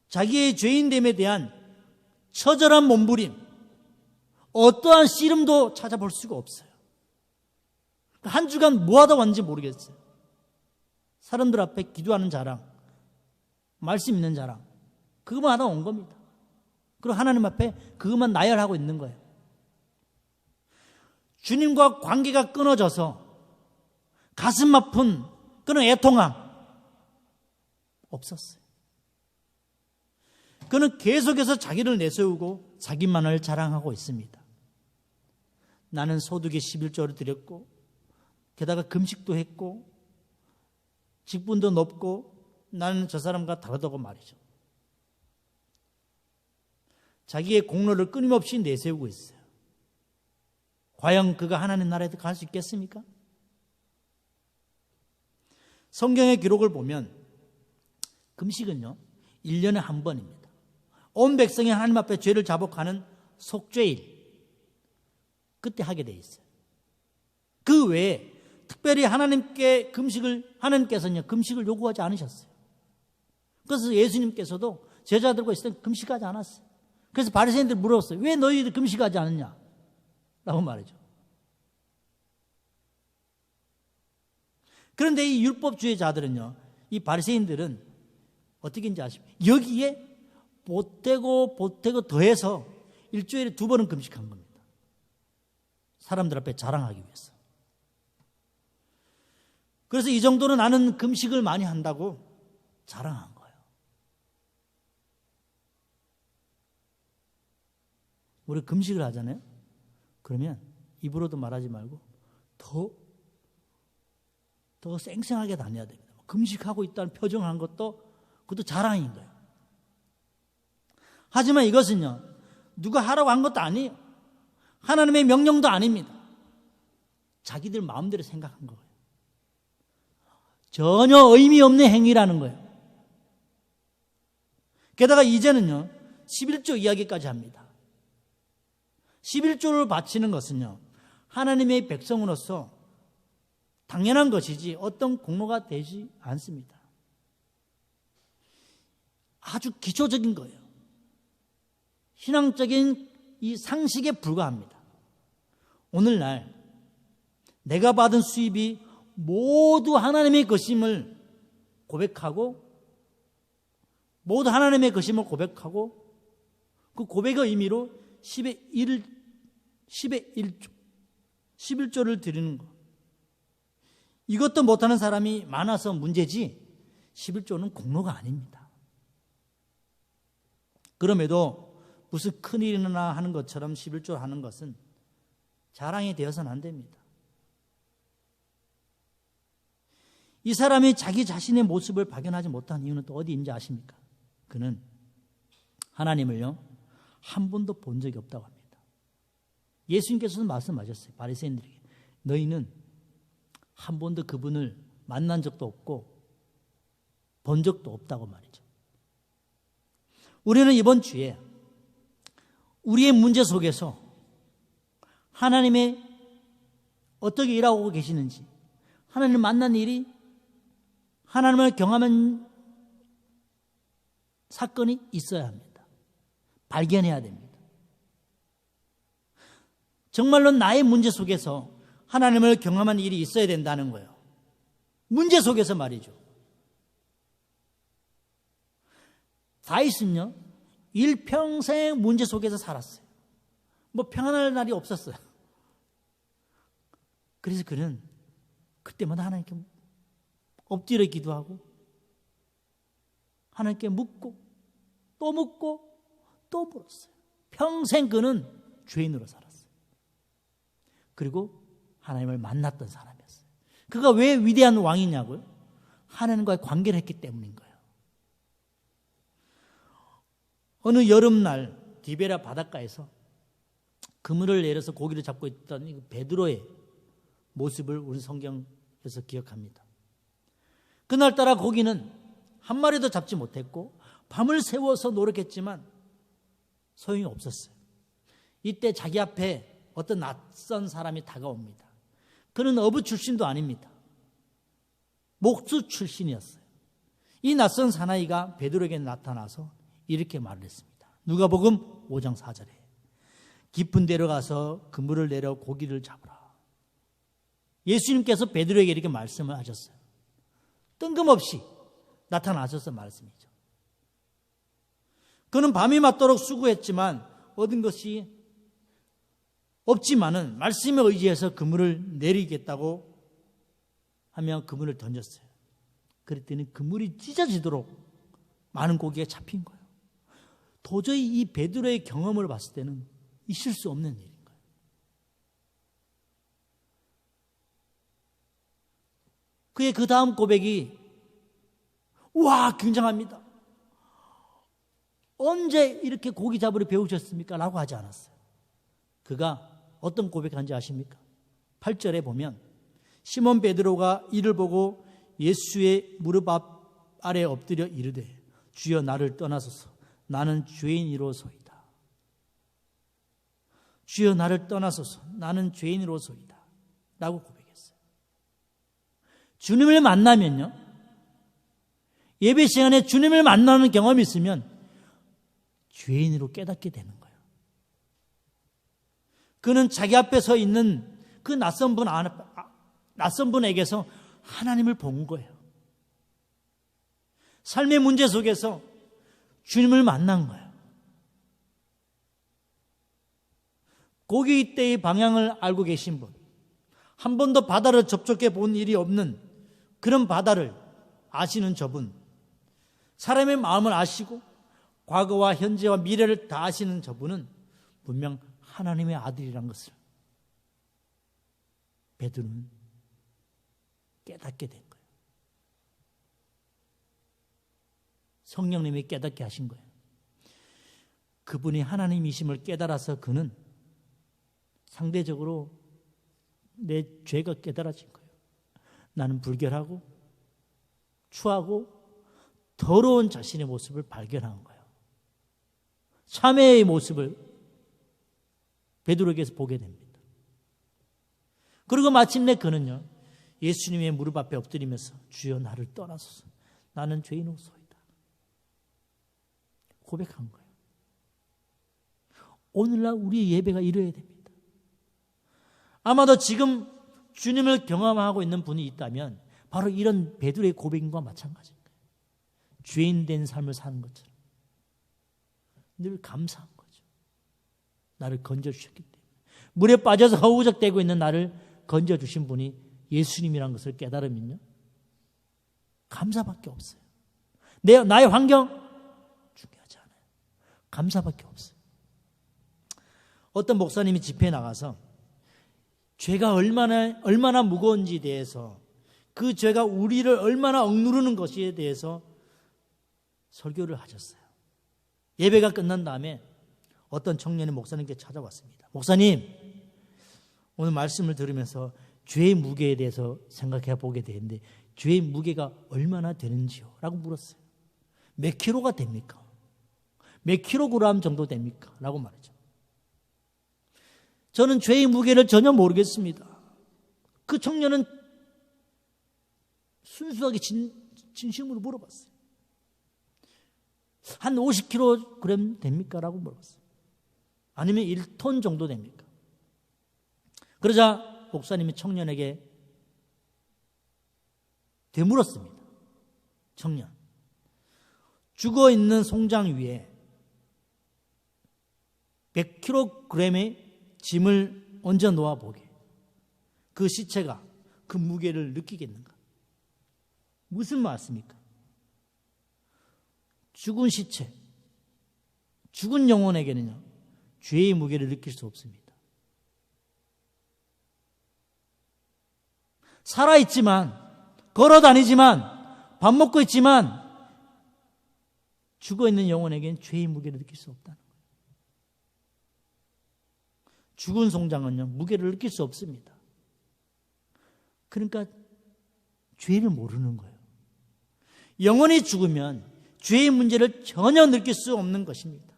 자기의 죄인됨에 대한 처절한 몸부림, 어떠한 씨름도 찾아볼 수가 없어요. 한 주간 뭐 하다 왔는지 모르겠어요. 사람들 앞에 기도하는 자랑, 말씀 있는 자랑, 그것만 하다 온 겁니다. 그리고 하나님 앞에 그것만 나열하고 있는 거예요. 주님과 관계가 끊어져서 가슴 아픈 그런 애통함 없었어요. 그는 계속해서 자기를 내세우고 자기만을 자랑하고 있습니다. 나는 소득의 11조를 드렸고 게다가 금식도 했고 직분도 높고 나는 저 사람과 다르다고 말이죠. 자기의 공로를 끊임없이 내세우고 있어요. 과연 그가 하나님 나라에 갈 수 있겠습니까? 성경의 기록을 보면 금식은요 1년에 한 번입니다. 온 백성이 하나님 앞에 죄를 자복하는 속죄일, 그때 하게 돼 있어요. 그 외에 특별히 하나님께서는요 금식을 요구하지 않으셨어요. 그래서 예수님께서도 제자들과 있을 때 금식하지 않았어요. 그래서 바리새인들 물었어요. 왜 너희들 금식하지 않느냐? 라고 말이죠. 그런데 이 율법주의자들은요, 이 바리새인들은 어떻게 인지 아십니까? 여기에 보태고 더해서 일주일에 2번은 금식한 겁니다. 사람들 앞에 자랑하기 위해서. 그래서 이 정도로 나는 금식을 많이 한다고 자랑한 거예요. 우리 금식을 하잖아요. 그러면 입으로도 말하지 말고 더 쌩쌩하게 다녀야 됩니다. 금식하고 있다는 표정한 것도 그것도 자랑인 거예요. 하지만 이것은요, 누가 하라고 한 것도 아니에요. 하나님의 명령도 아닙니다. 자기들 마음대로 생각한 거예요. 전혀 의미 없는 행위라는 거예요. 게다가 이제는요, 11조 이야기까지 합니다. 11조를 바치는 것은요, 하나님의 백성으로서 당연한 것이지 어떤 공로가 되지 않습니다. 아주 기초적인 거예요. 신앙적인 이 상식에 불과합니다. 오늘날 내가 받은 수입이 모두 하나님의 것임을 고백하고, 모두 하나님의 것임을 고백하고, 그 고백의 의미로 10의 1조, 11조를 드리는 것. 이것도 못하는 사람이 많아서 문제지 11조는 공로가 아닙니다. 그럼에도 무슨 큰일이나 하는 것처럼 11조 하는 것은 자랑이 되어서는 안 됩니다. 이 사람이 자기 자신의 모습을 발견하지 못한 이유는 또 어디인지 아십니까? 그는 하나님을요, 한 번도 본 적이 없다고 합니다. 예수님께서도 말씀하셨어요. 바리새인들에게. 너희는 한 번도 그분을 만난 적도 없고 본 적도 없다고 말이죠. 우리는 이번 주에 우리의 문제 속에서 하나님의 어떻게 일하고 계시는지, 하나님을 만난 일이, 하나님을 경험한 사건이 있어야 합니다. 발견해야 됩니다. 정말로 나의 문제 속에서 하나님을 경험한 일이 있어야 된다는 거예요. 문제 속에서 말이죠. 다윗은요, 일평생 문제 속에서 살았어요. 뭐 평안할 날이 없었어요. 그래서 그는 그때마다 하나님께 엎드려 기도하고, 하나님께 묻고 또 묻고 또 물었어요. 평생 그는 죄인으로 살았어요. 그리고 하나님을 만났던 사람이었어요. 그가 왜 위대한 왕이냐고요? 하나님과의 관계를 했기 때문인 거예요. 어느 여름날 디베라 바닷가에서 그물을 내려서 고기를 잡고 있던 베드로의 모습을 우리 성경에서 기억합니다. 그날따라 고기는 한 마리도 잡지 못했고 밤을 새워서 노력했지만 소용이 없었어요. 이때 자기 앞에 어떤 낯선 사람이 다가옵니다. 그는 어부 출신도 아닙니다. 목수 출신이었어요. 이 낯선 사나이가 베드로에게 나타나서 이렇게 말을 했습니다. 누가복음 5장 4절에 깊은 데로 가서 그물을 내려 고기를 잡으라. 예수님께서 베드로에게 이렇게 말씀을 하셨어요. 뜬금없이 나타나셔서 말씀이죠. 그는 밤이 맞도록 수고했지만 얻은 것이 없지만은 말씀에 의지해서 그물을 내리겠다고 하며 그물을 던졌어요. 그랬더니 그물이 찢어지도록 많은 고기가 잡힌 거예요. 도저히 이 베드로의 경험을 봤을 때는 있을 수 없는 일인 거예요. 그의 그 다음 고백이 와 굉장합니다. 언제 이렇게 고기 잡으러 배우셨습니까? 라고 하지 않았어요. 그가 어떤 고백한지 아십니까? 8절에 보면 시몬 베드로가 이를 보고 예수의 무릎 아래 엎드려 이르되 주여 나를 떠나소서 나는 죄인이로소이다. 주여 나를 떠나소서 나는 죄인이로소이다 라고 고백했어요. 주님을 만나면요, 예배 시간에 주님을 만나는 경험이 있으면 죄인으로 깨닫게 되는 거예요. 그는 자기 앞에 서 있는 그 낯선 분에게서 하나님을 본 거예요. 삶의 문제 속에서 주님을 만난 거예요. 고기떼의 방향을 알고 계신 분, 한 번도 바다를 접촉해 본 일이 없는 그런 바다를 아시는 저분, 사람의 마음을 아시고 과거와 현재와 미래를 다 아시는 저분은 분명 하나님의 아들이란 것을 베드로는 깨닫게 된 거예요. 성령님이 깨닫게 하신 거예요. 그분이 하나님이심을 깨달아서 그는 상대적으로 내 죄가 깨달아진 거예요. 나는 불결하고 추하고 더러운 자신의 모습을 발견한 거예요. 참회의 모습을 베드로에게서 보게 됩니다. 그리고 마침내 그는요, 예수님의 무릎 앞에 엎드리면서 주여 나를 떠나소서, 나는 죄인이소이다 고백한 거예요. 오늘날 우리의 예배가 이래야 됩니다. 아마도 지금 주님을 경험하고 있는 분이 있다면 바로 이런 베드로의 고백과 마찬가지인 거예요. 죄인 된 삶을 사는 것처럼 늘 감사한 거죠. 나를 건져주셨기 때문에. 물에 빠져서 허우적대고 있는 나를 건져주신 분이 예수님이라는 것을 깨달으면요, 감사밖에 없어요. 나의 환경 중요하지 않아요. 감사밖에 없어요. 어떤 목사님이 집회에 나가서 죄가 얼마나 무거운지에 대해서, 그 죄가 우리를 얼마나 억누르는 것에 대해서 설교를 하셨어요. 예배가 끝난 다음에 어떤 청년이 목사님께 찾아왔습니다. 목사님, 오늘 말씀을 들으면서 죄의 무게에 대해서 생각해 보게 되는데 죄의 무게가 얼마나 되는지요? 라고 물었어요. 몇 킬로가 됩니까? 몇 킬로그램 정도 됩니까? 라고 말했죠. 저는 죄의 무게를 전혀 모르겠습니다. 그 청년은 순수하게 진심으로 물어봤어요. 한 50kg 됩니까? 라고 물어봤어요. 아니면 1톤 정도 됩니까? 그러자 목사님이 청년에게 되물었습니다. 청년, 죽어있는 송장 위에 100kg의 짐을 얹어 놓아 보게, 그 시체가 그 무게를 느끼겠는가? 무슨 말씀입니까? 죽은 시체, 죽은 영혼에게는요, 죄의 무게를 느낄 수 없습니다. 살아있지만, 걸어다니지만, 밥 먹고 있지만 죽어있는 영혼에게는 죄의 무게를 느낄 수 없다는 거예요. 죽은 송장은요, 무게를 느낄 수 없습니다. 그러니까 죄를 모르는 거예요. 영혼이 죽으면 죄의 문제를 전혀 느낄 수 없는 것입니다.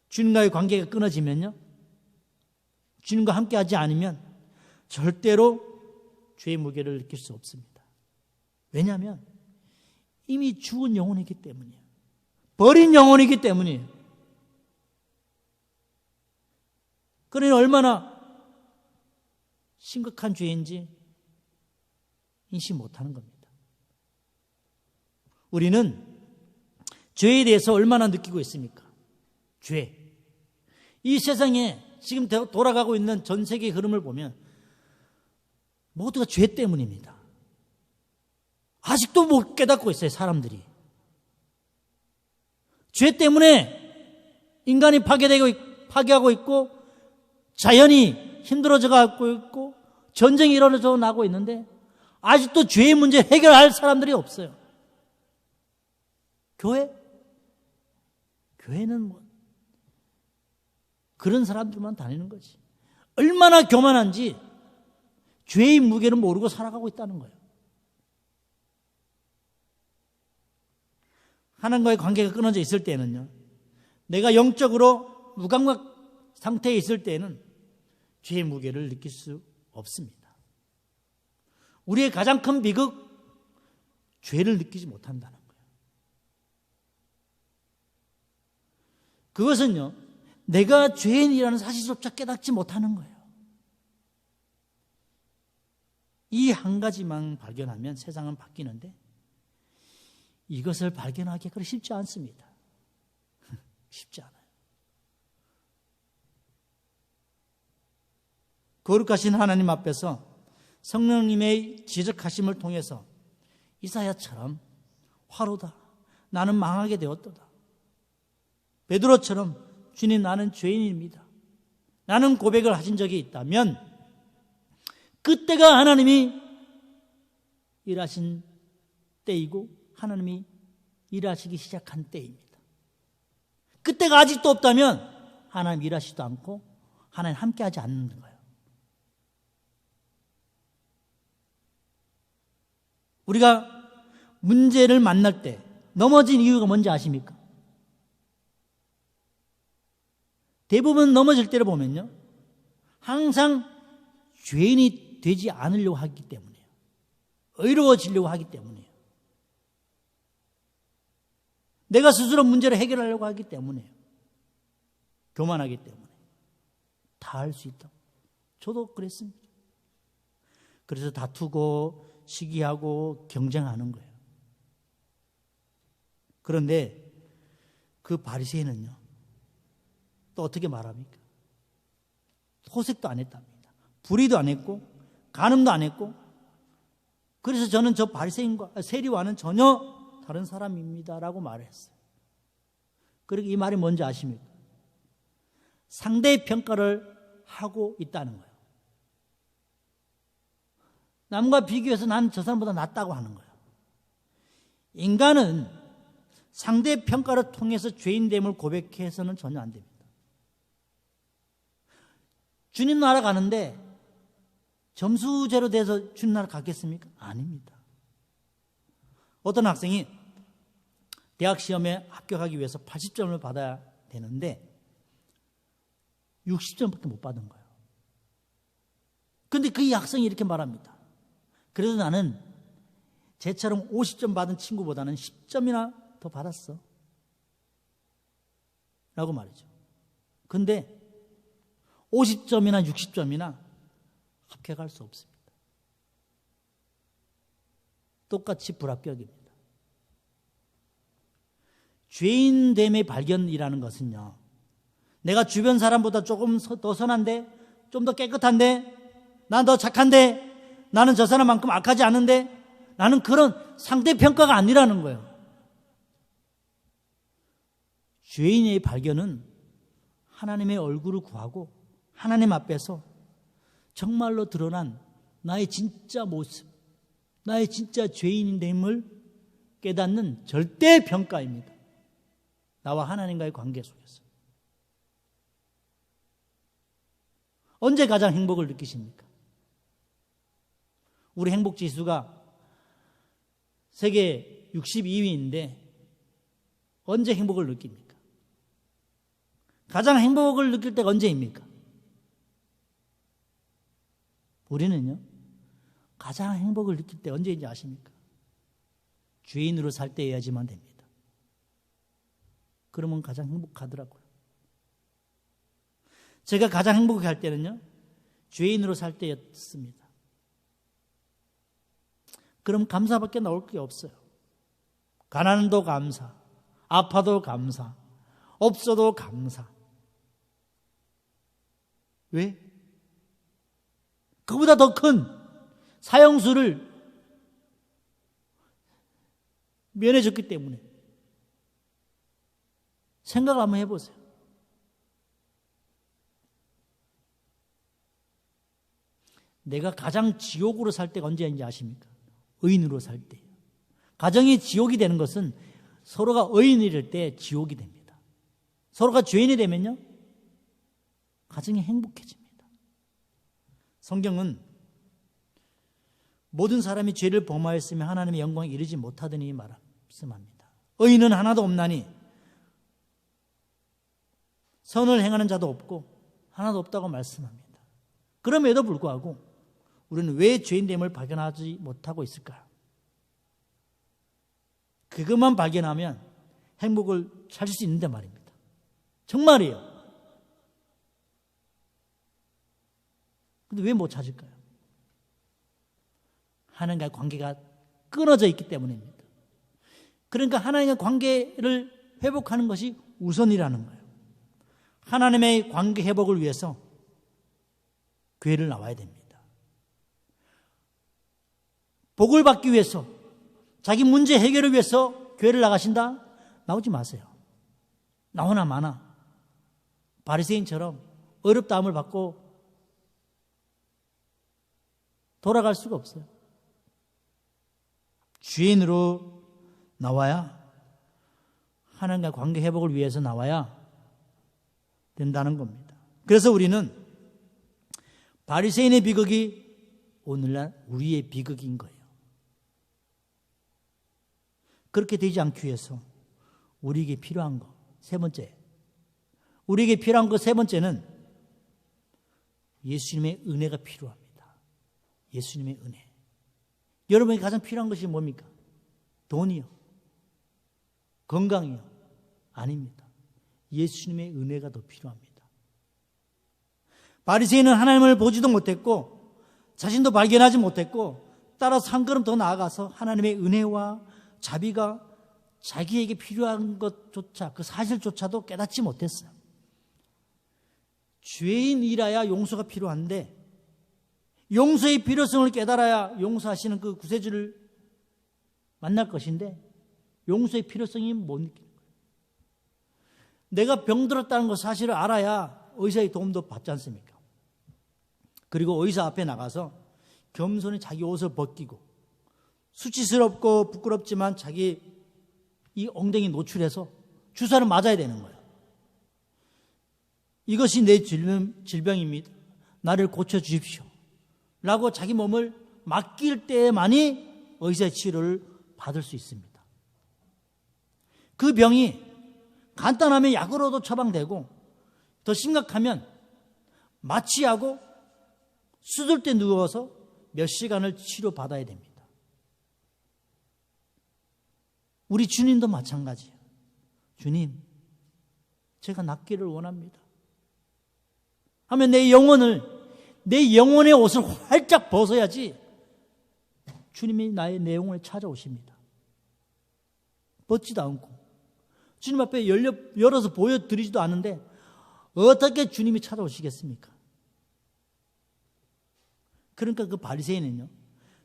주님과의 관계가 끊어지면요, 주님과 함께하지 않으면 절대로 죄의 무게를 느낄 수 없습니다. 왜냐하면 이미 죽은 영혼이기 때문이에요. 버린 영혼이기 때문이에요. 그러니 얼마나 심각한 죄인지 인식 못하는 겁니다. 우리는 죄에 대해서 얼마나 느끼고 있습니까? 죄. 이 세상에 지금 돌아가고 있는 전 세계의 흐름을 보면 모두가 죄 때문입니다. 아직도 못 깨닫고 있어요, 사람들이. 죄 때문에 인간이 파괴하고 있고, 자연이 힘들어져 가고 있고, 전쟁이 일어나서 나고 있는데 아직도 죄의 문제 해결할 사람들이 없어요. 교회는 뭐 그런 사람들만 다니는 거지. 얼마나 교만한지 죄의 무게를 모르고 살아가고 있다는 거예요. 하나님과의 관계가 끊어져 있을 때는요, 내가 영적으로 무감각 상태에 있을 때는 죄의 무게를 느낄 수 없습니다. 우리의 가장 큰 비극, 죄를 느끼지 못한다는 거예요. 그것은요, 내가 죄인이라는 사실조차 깨닫지 못하는 거예요. 이 한 가지만 발견하면 세상은 바뀌는데 이것을 발견하기가 그리 쉽지 않습니다. 쉽지 않아요. 거룩하신 하나님 앞에서 성령님의 지적하심을 통해서 이사야처럼 화로다, 나는 망하게 되었도다, 베드로처럼 주님 나는 죄인입니다, 나는 고백을 하신 적이 있다면 그때가 하나님이 일하신 때이고 하나님이 일하시기 시작한 때입니다. 그때가 아직도 없다면 하나님 일하시지도 않고 하나님 함께하지 않는 거예요. 우리가 문제를 만날 때 넘어진 이유가 뭔지 아십니까? 대부분 넘어질 때를 보면요, 항상 죄인이 되지 않으려고 하기 때문이에요. 의로워지려고 하기 때문이에요. 내가 스스로 문제를 해결하려고 하기 때문이에요. 교만하기 때문에. 다 할 수 있다고. 저도 그랬습니다. 그래서 다투고 시기하고 경쟁하는 거예요. 그런데 그 바리새인은요, 또 어떻게 말합니까? 호색도 안 했답니다. 불의도 안 했고 간음도 안 했고, 그래서 저는 저 바리새인과 세리와는 전혀 다른 사람입니다라고 말을 했어요. 그리고 이 말이 뭔지 아십니까? 상대의 평가를 하고 있다는 거예요. 남과 비교해서 난 저 사람보다 낫다고 하는 거예요. 인간은 상대의 평가를 통해서 죄인됨을 고백해서는 전혀 안 됩니다. 주님 나라 가는데 점수제로 돼서 주님 나라 가겠습니까? 아닙니다. 어떤 학생이 대학 시험에 합격하기 위해서 80점을 받아야 되는데 60점밖에 못 받은 거예요. 그런데 그 학생이 이렇게 말합니다. 그래도 나는 쟤처럼 50점 받은 친구보다는 10점이나 더 받았어 라고 말이죠. 근데 50점이나 60점이나 합격할 수 없습니다. 똑같이 불합격입니다. 죄인됨의 발견이라는 것은요, 내가 주변 사람보다 조금 더 선한데, 좀 더 깨끗한데, 난 더 착한데, 나는 저 사람만큼 악하지 않은데, 나는 그런 상대평가가 아니라는 거예요. 죄인의 발견은 하나님의 얼굴을 구하고 하나님 앞에서 정말로 드러난 나의 진짜 모습, 나의 진짜 죄인됨을 깨닫는 절대 평가입니다. 나와 하나님과의 관계 속에서. 언제 가장 행복을 느끼십니까? 우리 행복지수가 세계 62위인데 언제 행복을 느낍니까? 가장 행복을 느낄 때가 언제입니까? 우리는요, 가장 행복을 느낄 때 언제인지 아십니까? 죄인으로 살 때여야지만 됩니다. 그러면 가장 행복하더라고요. 제가 가장 행복해 할 때는요, 죄인으로 살 때였습니다. 그럼 감사밖에 나올 게 없어요. 가난도 감사, 아파도 감사, 없어도 감사. 왜? 그보다 더 큰 사형수를 면해줬기 때문에. 생각을 한번 해보세요. 내가 가장 지옥으로 살 때가 언제인지 아십니까? 의인으로 살 때. 가정이 지옥이 되는 것은 서로가 의인이 될 때 지옥이 됩니다. 서로가 죄인이 되면요, 가정이 행복해집니다. 성경은 모든 사람이 죄를 범하였으면 하나님의 영광에 이르지 못하더니 말씀합니다. 의인은 하나도 없나니 선을 행하는 자도 없고 하나도 없다고 말씀합니다. 그럼에도 불구하고 우리는 왜 죄인됨을 발견하지 못하고 있을까요? 그것만 발견하면 행복을 찾을 수 있는데 말입니다. 정말이에요. 근데 왜 못 찾을까요? 하나님과의 관계가 끊어져 있기 때문입니다. 그러니까 하나님과 관계를 회복하는 것이 우선이라는 거예요. 하나님의 관계 회복을 위해서 교회를 나와야 됩니다. 복을 받기 위해서, 자기 문제 해결을 위해서 교회를 나가신다? 나오지 마세요. 나오나 마나 바리새인처럼 어렵다함을 받고 돌아갈 수가 없어요. 죄인으로 나와야, 하나님과 관계 회복을 위해서 나와야 된다는 겁니다. 그래서 우리는 바리새인의 비극이 오늘날 우리의 비극인 거예요. 그렇게 되지 않기 위해서 우리에게 필요한 거, 세 번째, 우리에게 필요한 거 세 번째는 예수님의 은혜가 필요합니다. 예수님의 은혜. 여러분에게 가장 필요한 것이 뭡니까? 돈이요? 건강이요? 아닙니다. 예수님의 은혜가 더 필요합니다. 바리새인은 하나님을 보지도 못했고 자신도 발견하지 못했고, 따라서 한 걸음 더 나아가서 하나님의 은혜와 자비가 자기에게 필요한 것조차, 그 사실조차도 깨닫지 못했어요. 죄인이라야 용서가 필요한데 용서의 필요성을 깨달아야 용서하시는 그 구세주를 만날 것인데 용서의 필요성이 못 느끼는 거예요. 내가 병들었다는 거 사실을 알아야 의사의 도움도 받지 않습니까? 그리고 의사 앞에 나가서 겸손히 자기 옷을 벗기고 수치스럽고 부끄럽지만 자기 이 엉덩이 노출해서 주사를 맞아야 되는 거예요. 이것이 내 질병입니다. 나를 고쳐주십시오. 라고 자기 몸을 맡길 때만이 의사의 치료를 받을 수 있습니다. 그 병이 간단하면 약으로도 처방되고 더 심각하면 마취하고 수술대 누워서 몇 시간을 치료받아야 됩니다. 우리 주님도 마찬가지예요. 주님, 제가 낫기를 원합니다. 하면 내 영혼의 옷을 활짝 벗어야지 주님이 나의 영혼을 찾아오십니다. 벗지도 않고 주님 앞에 열어서 보여드리지도 않는데 어떻게 주님이 찾아오시겠습니까? 그러니까 그 바리새인은요,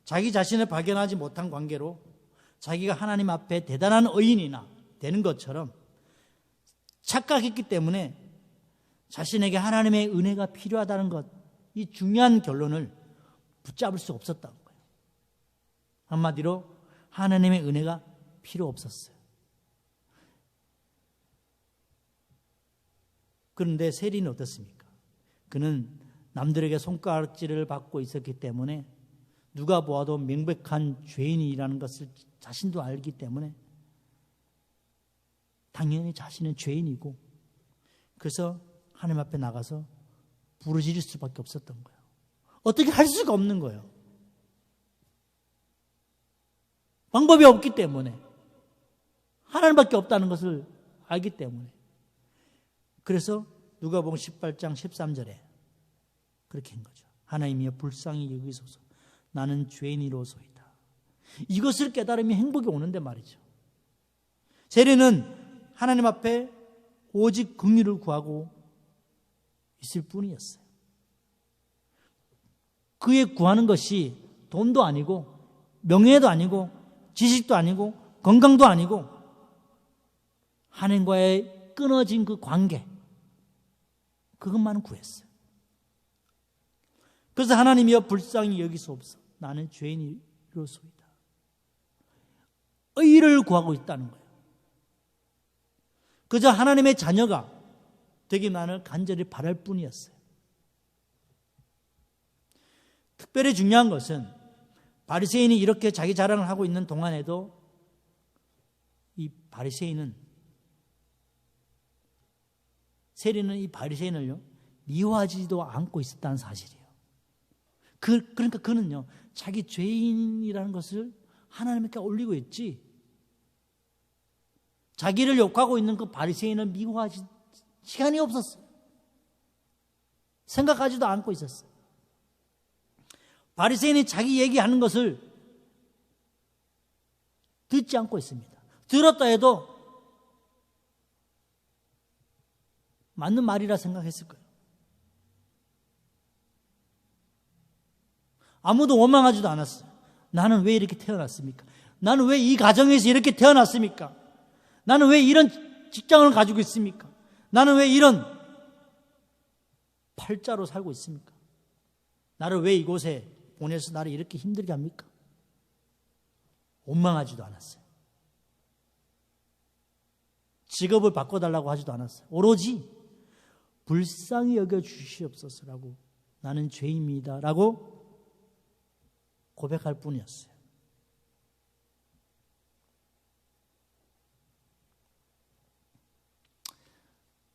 자기 자신을 발견하지 못한 관계로 자기가 하나님 앞에 대단한 의인이나 되는 것처럼 착각했기 때문에 자신에게 하나님의 은혜가 필요하다는 것, 이 중요한 결론을 붙잡을 수 없었다는 거예요. 한마디로 하나님의 은혜가 필요 없었어요. 그런데 세리는 어떻습니까? 그는 남들에게 손가락질을 받고 있었기 때문에 누가 보아도 명백한 죄인이라는 것을 자신도 알기 때문에 당연히 자신은 죄인이고, 그래서 하나님 앞에 나가서 부르짖을 수밖에 없었던 거예요. 어떻게 할 수가 없는 거예요. 방법이 없기 때문에, 하나님밖에 없다는 것을 알기 때문에. 그래서 누가복음 18장 13절에 그렇게 한 거죠. 하나님이여 불쌍히 여기소서, 나는 죄인이로소이다. 이것을 깨달으면 행복이 오는데 말이죠. 세리는 하나님 앞에 오직 긍휼을 구하고 있을 뿐이었어요. 그의 구하는 것이 돈도 아니고 명예도 아니고 지식도 아니고 건강도 아니고 하나님과의 끊어진 그 관계, 그것만은 구했어요. 그래서 하나님이여 불쌍히 여기소서, 나는 죄인이로소이다. 의를 구하고 있다는 거예요. 그저 하나님의 자녀가 되기만을 간절히 바랄 뿐이었어요. 특별히 중요한 것은 바리새인이 이렇게 자기 자랑을 하고 있는 동안에도 이 세리는 이 바리새인을요 미워하지도 않고 있었다는 사실이에요. 그러니까 그는요 자기 죄인이라는 것을 하나님께 올리고 있지, 자기를 욕하고 있는 그 바리새인을 미워하지 시간이 없었어요. 생각하지도 않고 있었어요. 바리새인이 자기 얘기하는 것을 듣지 않고 있습니다. 들었다 해도 맞는 말이라 생각했을 거예요. 아무도 원망하지도 않았어요. 나는 왜 이렇게 태어났습니까? 나는 왜 이 가정에서 이렇게 태어났습니까? 나는 왜 이런 직장을 가지고 있습니까? 나는 왜 이런 팔자로 살고 있습니까? 나를 왜 이곳에 보내서 나를 이렇게 힘들게 합니까? 원망하지도 않았어요. 직업을 바꿔달라고 하지도 않았어요. 오로지 불쌍히 여겨주시옵소서라고, 나는 죄인입니다 라고 고백할 뿐이었어요.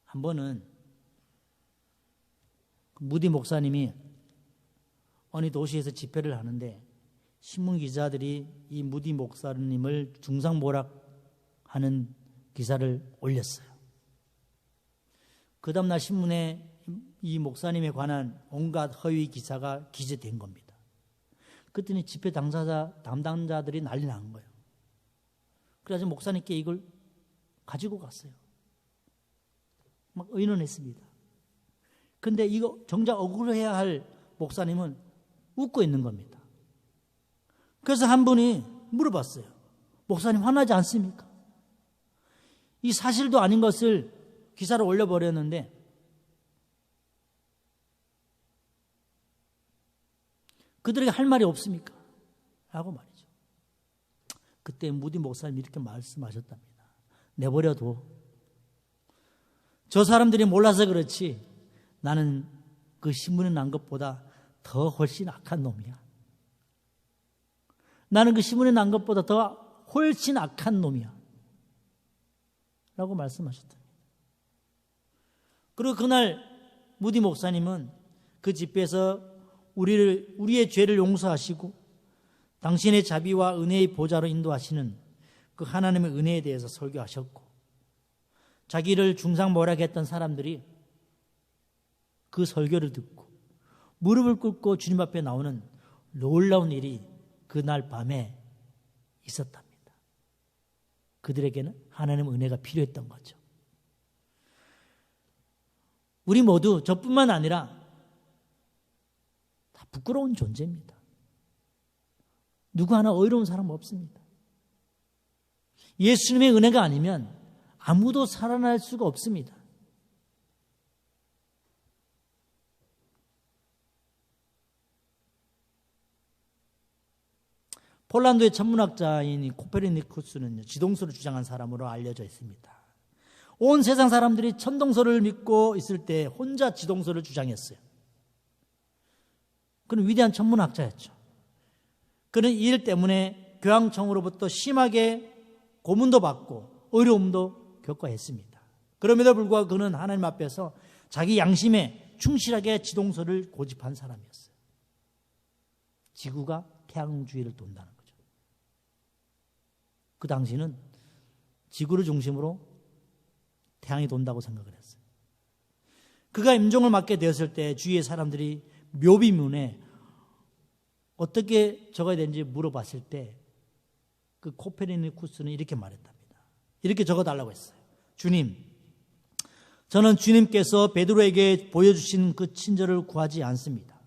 한 번은 무디 목사님이 어느 도시에서 집회를 하는데 신문 기자들이 이 무디 목사님을 중상모략하는 기사를 올렸어요. 그 다음날 신문에 이 목사님에 관한 온갖 허위 기사가 기재된 겁니다. 그랬더니 집회 담당자들이 난리 난 거예요. 그래서 목사님께 이걸 가지고 갔어요. 막 의논했습니다. 근데 이거 정작 억울해야 할 목사님은 웃고 있는 겁니다. 그래서 한 분이 물어봤어요. 목사님 화나지 않습니까? 이 사실도 아닌 것을 기사로 올려버렸는데 그들에게 할 말이 없습니까? 라고 말이죠. 그때 무디 목사님이 이렇게 말씀하셨답니다. 내버려둬. 저 사람들이 몰라서 그렇지 나는 그 신문에 난 것보다 더 훨씬 악한 놈이야. 나는 그 신문에 난 것보다 더 훨씬 악한 놈이야 라고 말씀하셨답니다. 그리고 그날 무디 목사님은 그 집회에서 우리의 죄를 용서하시고 당신의 자비와 은혜의 보좌로 인도하시는 그 하나님의 은혜에 대해서 설교하셨고, 자기를 중상모략했던 사람들이 그 설교를 듣고 무릎을 꿇고 주님 앞에 나오는 놀라운 일이 그날 밤에 있었답니다. 그들에게는 하나님의 은혜가 필요했던 거죠. 우리 모두 저뿐만 아니라 다 부끄러운 존재입니다. 누구 하나 의로운 사람 없습니다. 예수님의 은혜가 아니면 아무도 살아날 수가 없습니다. 폴란드의 천문학자인 코페르니쿠스는 지동설을 주장한 사람으로 알려져 있습니다. 온 세상 사람들이 천동설을 믿고 있을 때 혼자 지동설을 주장했어요. 그는 위대한 천문학자였죠. 그는 이 일 때문에 교황청으로부터 심하게 고문도 받고 어려움도 겪어야 했습니다. 그럼에도 불구하고 그는 하나님 앞에서 자기 양심에 충실하게 지동설을 고집한 사람이었어요. 지구가 태양 주위를 돈다는 거죠. 그 당시는 지구를 중심으로 태양이 돈다고 생각을 했어요. 그가 임종을 맞게 되었을 때 주위의 사람들이 묘비문에 어떻게 적어야 되는지 물어봤을 때 그 코페르니쿠스는 이렇게 말했답니다. 이렇게 적어달라고 했어요. 주님, 저는 주님께서 베드로에게 보여주신 그 친절을 구하지 않습니다.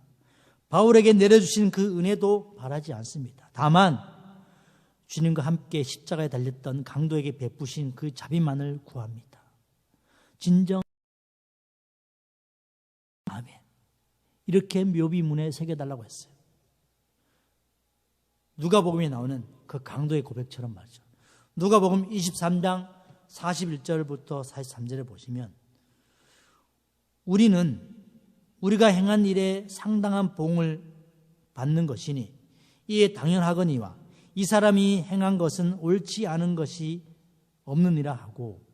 바울에게 내려주신 그 은혜도 바라지 않습니다. 다만 주님과 함께 십자가에 달렸던 강도에게 베푸신 그 자비만을 구합니다. 진정 아멘. 이렇게 묘비문에 새겨달라고 했어요. 누가복음에 나오는 그 강도의 고백처럼 말이죠. 누가복음 23장 41절부터 43절에 보시면 우리가 행한 일에 상당한 보응을 받는 것이니 이에 당연하거니와 이 사람이 행한 것은 옳지 않은 것이 없느니라 하고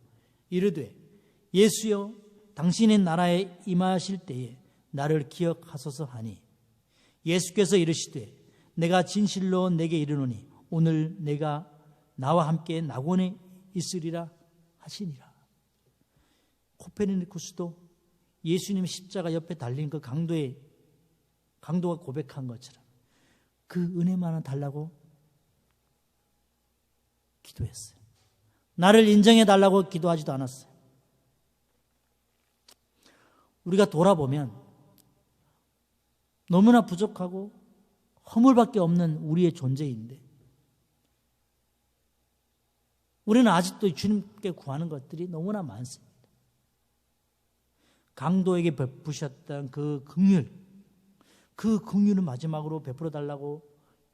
이르되 예수여 당신의 나라에 임하실 때에 나를 기억하소서 하니 예수께서 이르시되 내가 진실로 내게 이르노니 오늘 내가 나와 함께 낙원에 있으리라 하시니라. 코페르니쿠스도 예수님 십자가 옆에 달린 그 강도가 고백한 것처럼 그 은혜만은 달라고 기도했어요. 나를 인정해 달라고 기도하지도 않았어요. 우리가 돌아보면 너무나 부족하고 허물밖에 없는 우리의 존재인데 우리는 아직도 주님께 구하는 것들이 너무나 많습니다. 강도에게 베푸셨던 그 긍휼을 마지막으로 베풀어 달라고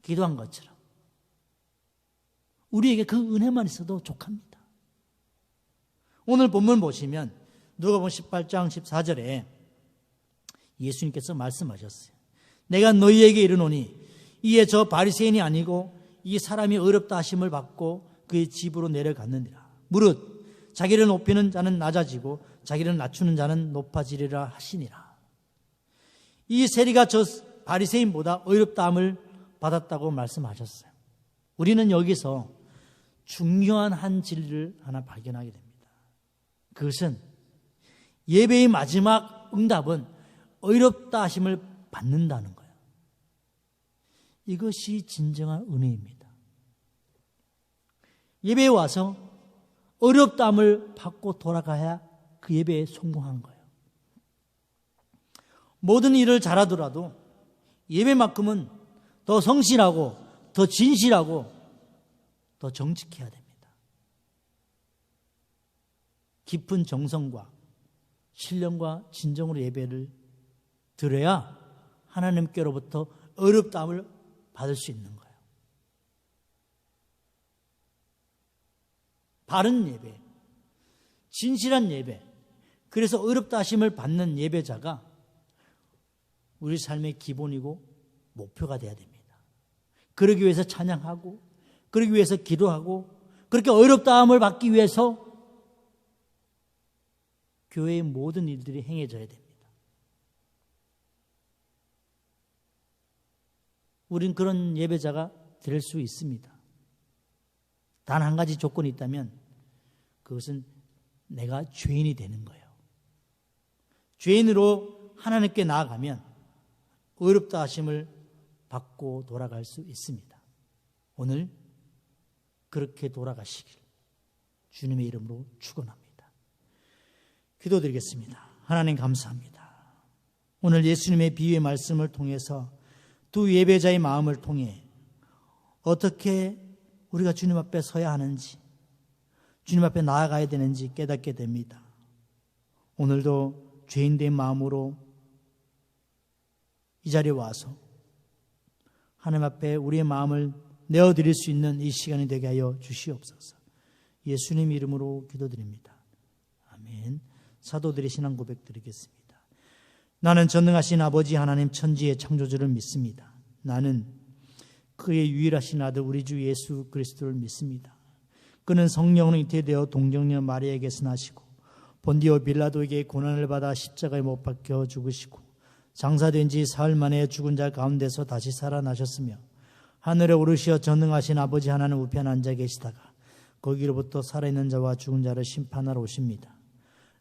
기도한 것처럼 우리에게 그 은혜만 있어도 족합니다. 오늘 본문 보시면 누가복음 18장 14절에 예수님께서 말씀하셨어요. 내가 너희에게 이르노니 이에 저 바리새인이 아니고 이 사람이 어렵다 하심을 받고 그의 집으로 내려갔느니라. 무릇 자기를 높이는 자는 낮아지고 자기를 낮추는 자는 높아지리라 하시니라. 이 세리가 저 바리새인보다 어렵다함을 받았다고 말씀하셨어요. 우리는 여기서 중요한 한 진리를 하나 발견하게 됩니다. 그것은 예배의 마지막 응답은 어렵다 하심을 받는다는 거예요. 이것이 진정한 은혜입니다. 예배에 와서 어렵다함을 받고 돌아가야 그 예배에 성공한 거예요. 모든 일을 잘하더라도 예배만큼은 더 성실하고 더 진실하고 더 정직해야 됩니다. 깊은 정성과 신령과 진정으로 예배를 드려야 하나님께로부터 어렵다함을 받을 수 있는 거예요. 바른 예배, 진실한 예배, 그래서 어렵다 하심을 받는 예배자가 우리 삶의 기본이고 목표가 되어야 됩니다. 그러기 위해서 찬양하고 그러기 위해서 기도하고 그렇게 어렵다함을 받기 위해서 교회의 모든 일들이 행해져야 됩니다. 우린 그런 예배자가 될 수 있습니다. 단 한 가지 조건이 있다면 그것은 내가 죄인이 되는 거예요. 죄인으로 하나님께 나아가면 어렵다 하심을 받고 돌아갈 수 있습니다. 오늘 그렇게 돌아가시길 주님의 이름으로 축원합니다. 기도드리겠습니다. 하나님 감사합니다. 오늘 예수님의 비유의 말씀을 통해서 두 예배자의 마음을 통해 어떻게 우리가 주님 앞에 서야 하는지, 주님 앞에 나아가야 되는지 깨닫게 됩니다. 오늘도 죄인된 마음으로 이 자리에 와서 하나님 앞에 우리의 마음을 내어드릴 수 있는 이 시간이 되게 하여 주시옵소서. 예수님 이름으로 기도드립니다. 아멘. 사도들의 신앙 고백 드리겠습니다. 나는 전능하신 아버지 하나님 천지의 창조주를 믿습니다. 나는 그의 유일하신 아들 우리 주 예수 그리스도를 믿습니다. 그는 성령으로 잉태되어 동정녀 마리아에게서 나시고 본디오 빌라도에게 고난을 받아 십자가에 못 박혀 죽으시고 장사된 지 사흘 만에 죽은 자 가운데서 다시 살아나셨으며 하늘에 오르시어 전능하신 아버지 하나님 우편 앉아 계시다가 거기로부터 살아있는 자와 죽은 자를 심판하러 오십니다.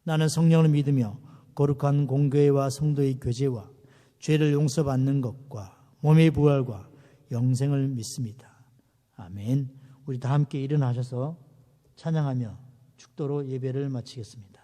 나는 성령을 믿으며 거룩한 공교회와 성도의 교제와 죄를 용서받는 것과 몸의 부활과 영생을 믿습니다. 아멘. 우리 다 함께 일어나셔서 찬양하며 축도로 예배를 마치겠습니다.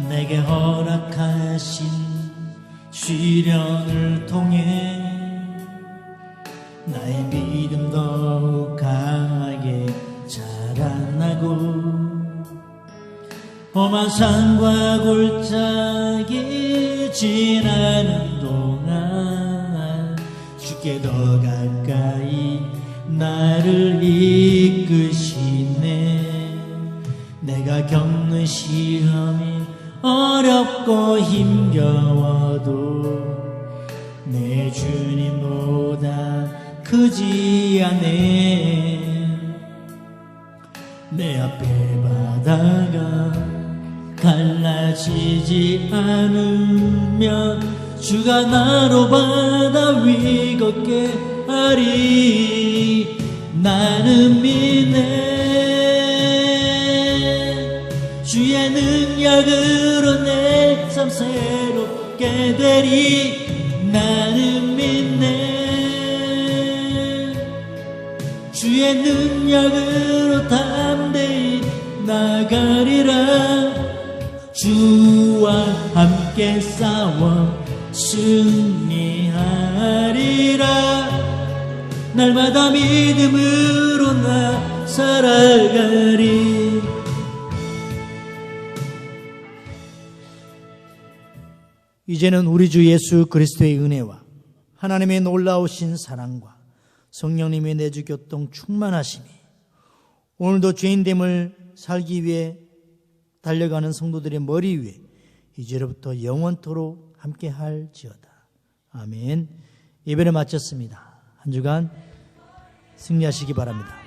내게 허락하신 시련을 통해 나의 믿음 더욱 강하게 자라나고 험한 산과 골짜기 지나는 동안 주께 더 가까이 나를 이끄시네. 내가 겪는 시험이 어렵고 힘겨워도 내 주님보다 크지 않네. 내 앞에 바다가 갈라지지 않으면 주가 나로 바다 위 걷게 하리. 나는 믿네. 주의 능력으로 내 삶 새롭게 되리. 나는 믿네. 주의 능력으로 담대히 나가리라. 주와 함께 싸워 승리하리라. 날마다 믿음으로 나 살아가리. 이제는 우리 주 예수 그리스도의 은혜와 하나님의 놀라우신 사랑과 성령님의 내주 교통 충만하심이 오늘도 죄인됨을 살기 위해 달려가는 성도들의 머리 위에 이제로부터 영원토록 함께 할지어다. 아멘. 예배를 마쳤습니다. 한 주간 승리하시기 바랍니다.